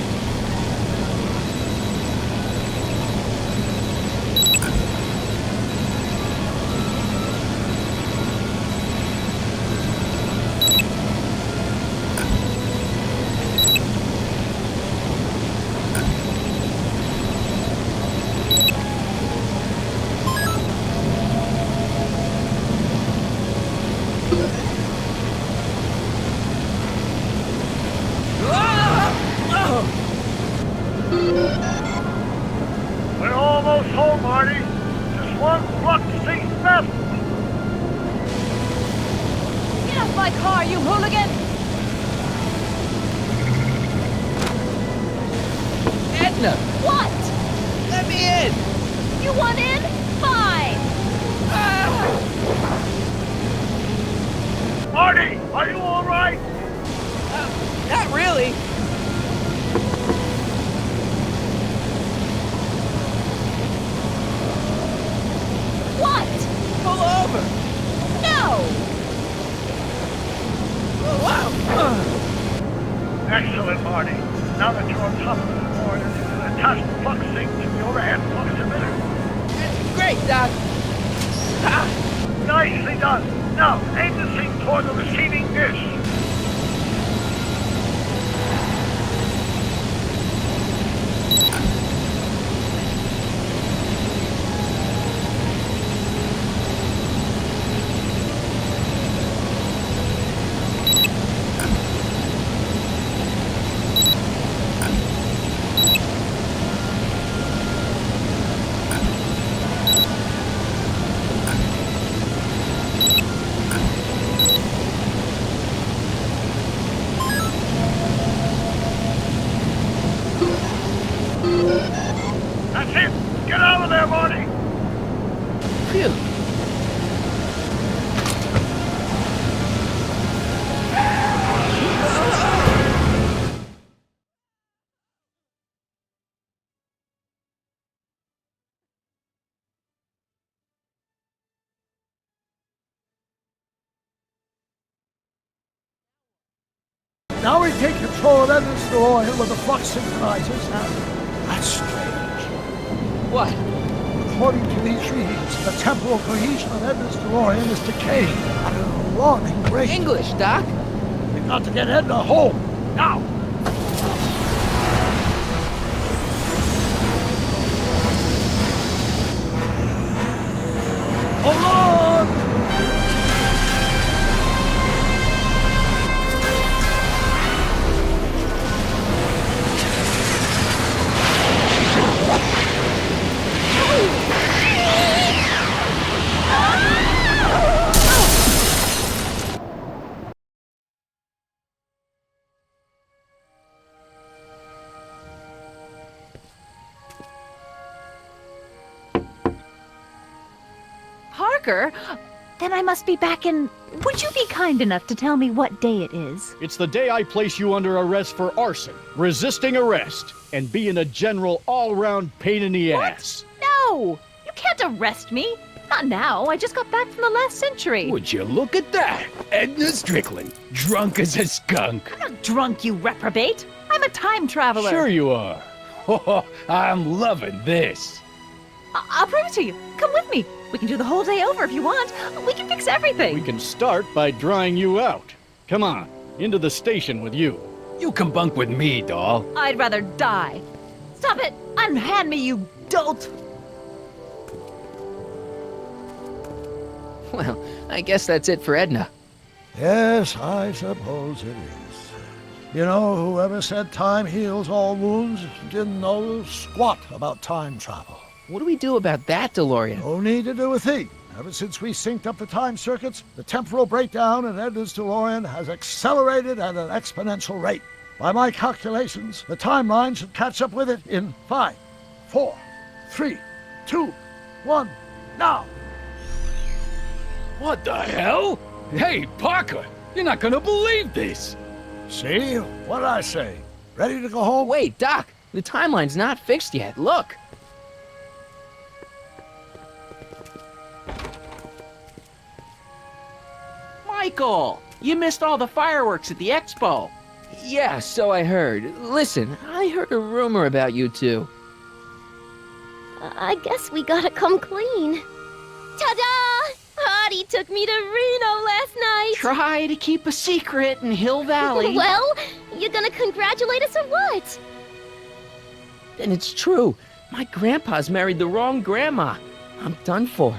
We're almost home, Marty. Just one flux sync left. Get off my car, you hooligan! Edna! What? Let me in! You want in? Fine! Marty, are you right, Doc. Nicely done. Now, aim the thing toward the receiving dish. That's it! Get out of there, Marty! Phew. Now we take control of Emmett DeLorean with the flux synchronizers. That's strange. What? According to these readings, the temporal cohesion of Emmett DeLorean is decaying at an alarming rate. English, Doc. We've got to get Edna home, now! Hold on! Parker? Then I must be back in... Would you be kind enough to tell me what day it is? It's the day I place you under arrest for arson, resisting arrest, and being a general all-round pain in the ass. No! You can't arrest me. Not now. I just got back from the last century. Would you look at that? Edna Strickland, drunk as a skunk. I'm not drunk, you reprobate. I'm a time traveler. Sure you are. Oh, I'm loving this. I'll prove it to you. Come with me. We can do the whole day over if you want. We can fix everything. We can start by drying you out. Come on, into the station with you. You can bunk with me, doll. I'd rather die. Stop it! Unhand me, you dolt! Well, I guess that's it for Edna. Yes, I suppose it is. You know, whoever said time heals all wounds didn't know squat about time travel. What do we do about that, DeLorean? No need to do a thing. Ever since we synced up the time circuits, the temporal breakdown in Edna's DeLorean has accelerated at an exponential rate. By my calculations, the timeline should catch up with it in 5, 4, 3, 2, 1, now! What the hell? Hey, Parker, you're not gonna believe this. See? What'd I say? Ready to go home? Wait, Doc, the timeline's not fixed yet. Look. Michael, you missed all the fireworks at the expo. Yeah, so I heard. Listen, I heard a rumor about you two. I guess we gotta come clean. Ta-da! Marty took me to Reno last night. Try to keep a secret in Hill Valley. Well, you gonna congratulate us or what? And it's true. My grandpa's married the wrong grandma. I'm done for.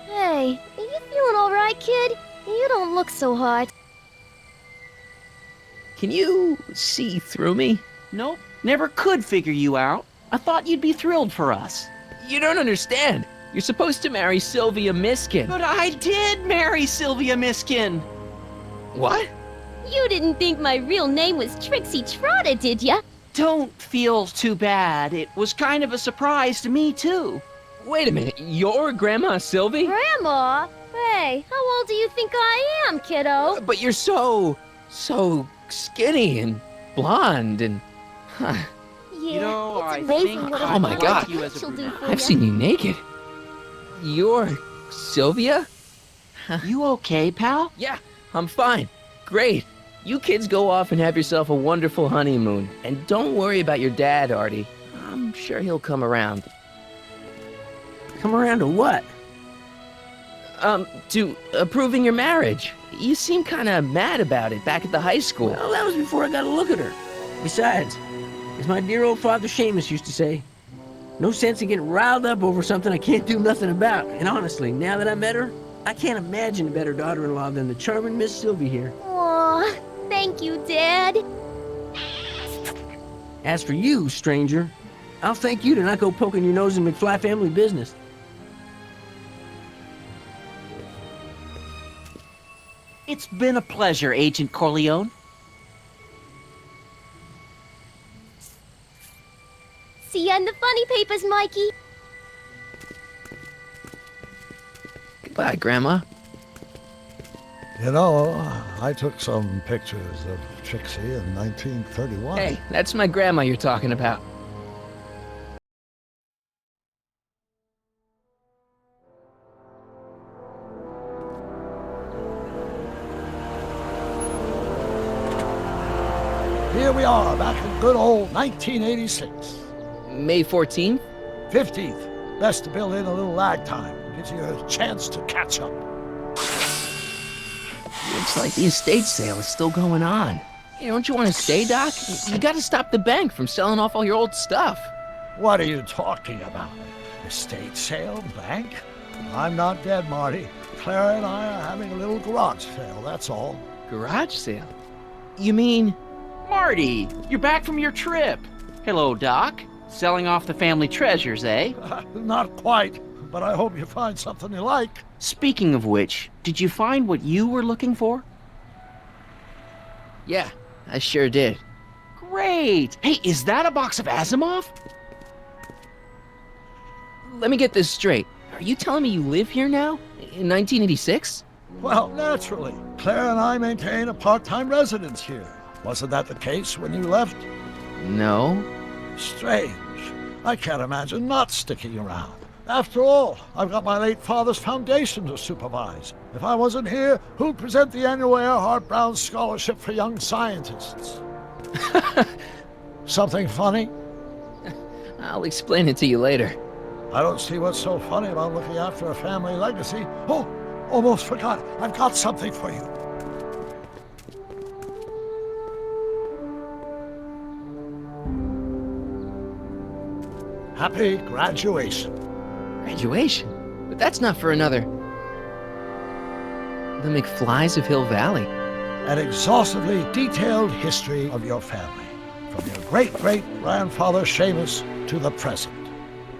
Hey, are you feeling all right, kid? You don't look so hot. Can you see through me? Nope, never could figure you out. I thought you'd be thrilled for us. You don't understand. You're supposed to marry Sylvia Miskin. But I did marry Sylvia Miskin. What? You didn't think my real name was Trixie Trotter, did ya? Don't feel too bad. It was kind of a surprise to me, too. Wait a minute, you're Grandma Sylvie? Grandma? Hey, how old do you think I am, kiddo? But you're so skinny and blonde and... Yeah, You know, it's I amazing think what Oh my God. you as a she'll do brunette. for I've ya. seen you naked. You're Sylvia? You okay, pal? Yeah, I'm fine. Great. You kids go off and have yourself a wonderful honeymoon. And don't worry about your dad, Artie. I'm sure he'll come around. Come around to what? To approving your marriage. You seem kind of mad about it back at the high school. Well, that was before I got a look at her. Besides, as my dear old father Seamus used to say, no sense in getting riled up over something I can't do nothing about. And honestly, now that I met her, I can't imagine a better daughter-in-law than the charming Miss Sylvie here. Aw, thank you, Dad. As for you, stranger, I'll thank you to not go poking your nose in McFly family business. It's been a pleasure, Agent Corleone. See ya in the funny papers, Mikey. Goodbye, Grandma. You know, I took some pictures of Trixie in 1931. Hey, that's my grandma you're talking about. Here we are, back in good old 1986. May 14th? 15th. Best to build in a little lag time. Gives you a chance to catch up. Looks like the estate sale is still going on. Hey, don't you want to stay, Doc? You gotta stop the bank from selling off all your old stuff. What are you talking about? Estate sale? Bank? I'm not dead, Marty. Clara and I are having a little garage sale, that's all. Garage sale? You mean... Marty, you're back from your trip. Hello, Doc. Selling off the family treasures, eh? Not quite, but I hope you find something you like. Speaking of which, did you find what you were looking for? Yeah, I sure did. Great! Hey, is that a box of Asimov? Let me get this straight. Are you telling me you live here now? In 1986? Well, naturally. Claire and I maintain a part-time residence here. Wasn't that the case when you left? No. Strange. I can't imagine not sticking around. After all, I've got my late father's foundation to supervise. If I wasn't here, who'd present the annual Earhart Brown Scholarship for Young Scientists? Something funny? I'll explain it to you later. I don't see what's so funny about looking after a family legacy. Oh, almost forgot. I've got something for you. Happy graduation. Graduation? But that's not for another... The McFlys of Hill Valley. An exhaustively detailed history of your family. From your great-great-grandfather Seamus to the present.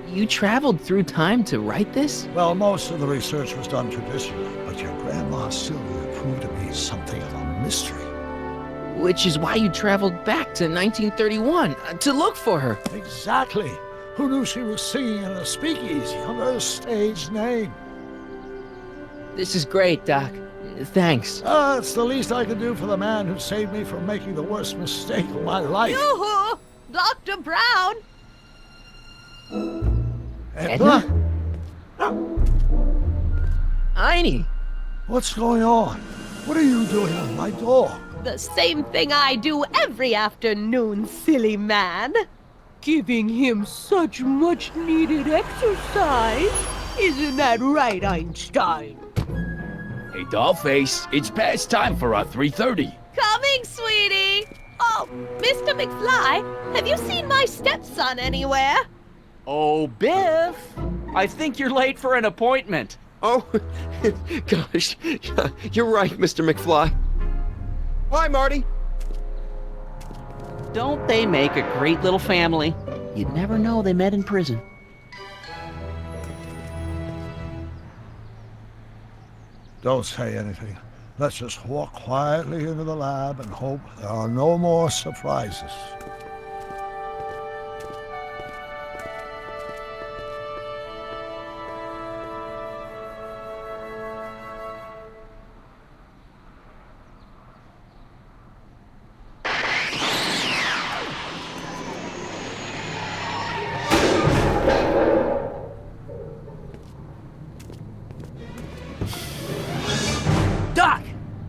You traveled through time to write this? Well, most of the research was done traditionally, but your grandma Sylvia proved to be something of a mystery. Which is why you traveled back to 1931, to look for her. Exactly. Who knew she was singing in a speakeasy under a stage name? This is great, Doc. Thanks. It's the least I can do for the man who saved me from making the worst mistake of my life. Yoo-hoo! Dr. Brown! Edna? Einie! What's going on? What are you doing with my dog? The same thing I do every afternoon, silly man. Giving him such much-needed exercise. Isn't that right, Einstein? Hey, Dollface, it's past time for our 3:30. Coming, sweetie! Oh, Mr. McFly, have you seen my stepson anywhere? Oh, Biff! I think you're late for an appointment. Oh, gosh. You're right, Mr. McFly. Hi, Marty. Don't they make a great little family? You'd never know they met in prison. Don't say anything. Let's just walk quietly into the lab and hope there are no more surprises. Doc!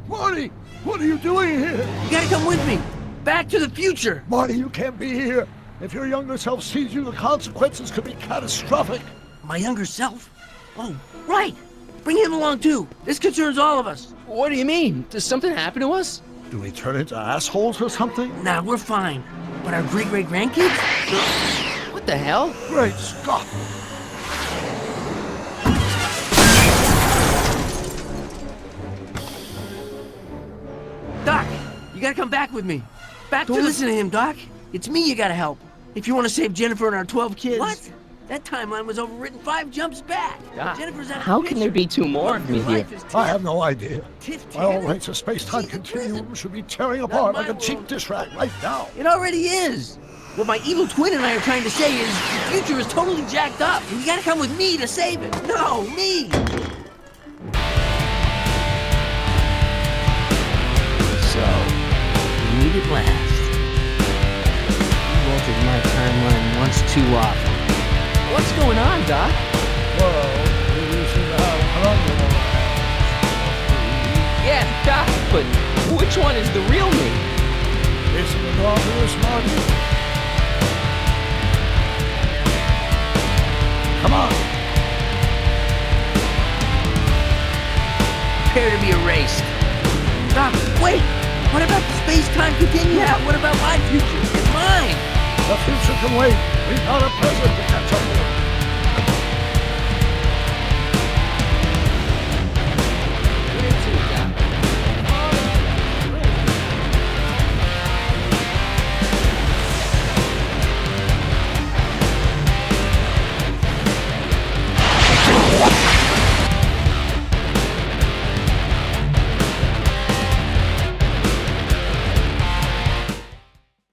Marty! What are you doing here? You gotta come with me! Back to the future! Marty, you can't be here. If your younger self sees you, the consequences could be catastrophic. My younger self? Oh, right! Bring him along too. This concerns all of us. What do you mean? Does something happen to us? Do we turn into assholes or something? Nah, we're fine. But our great-great-grandkids? What the hell? Great Scott! Doc, you gotta come back with me. Don't listen to him, Doc. It's me you gotta help. If you want to save Jennifer and our 12 kids. What? That timeline was overwritten 5 jumps back. Doc, Jennifer's out of how the can there be 2 more of me here? I have no idea. By all rights, a space-time continuum should be tearing apart like a cheap dish rag right now. It already is. What my evil twin and I are trying to say is the future is totally jacked up, and you gotta come with me to save it. No, me! So, we meet at last. You altered my timeline once too often. What's going on, Doc? Well, we seem to have conundrum. Yeah, Doc, but which one is the real me? Isn't it obvious, Marty? Come on. Prepare to be erased. Doc, wait! What about the space-time continuum? Yeah, what about my future? And mine? The future can wait. We've got a present to catch up with.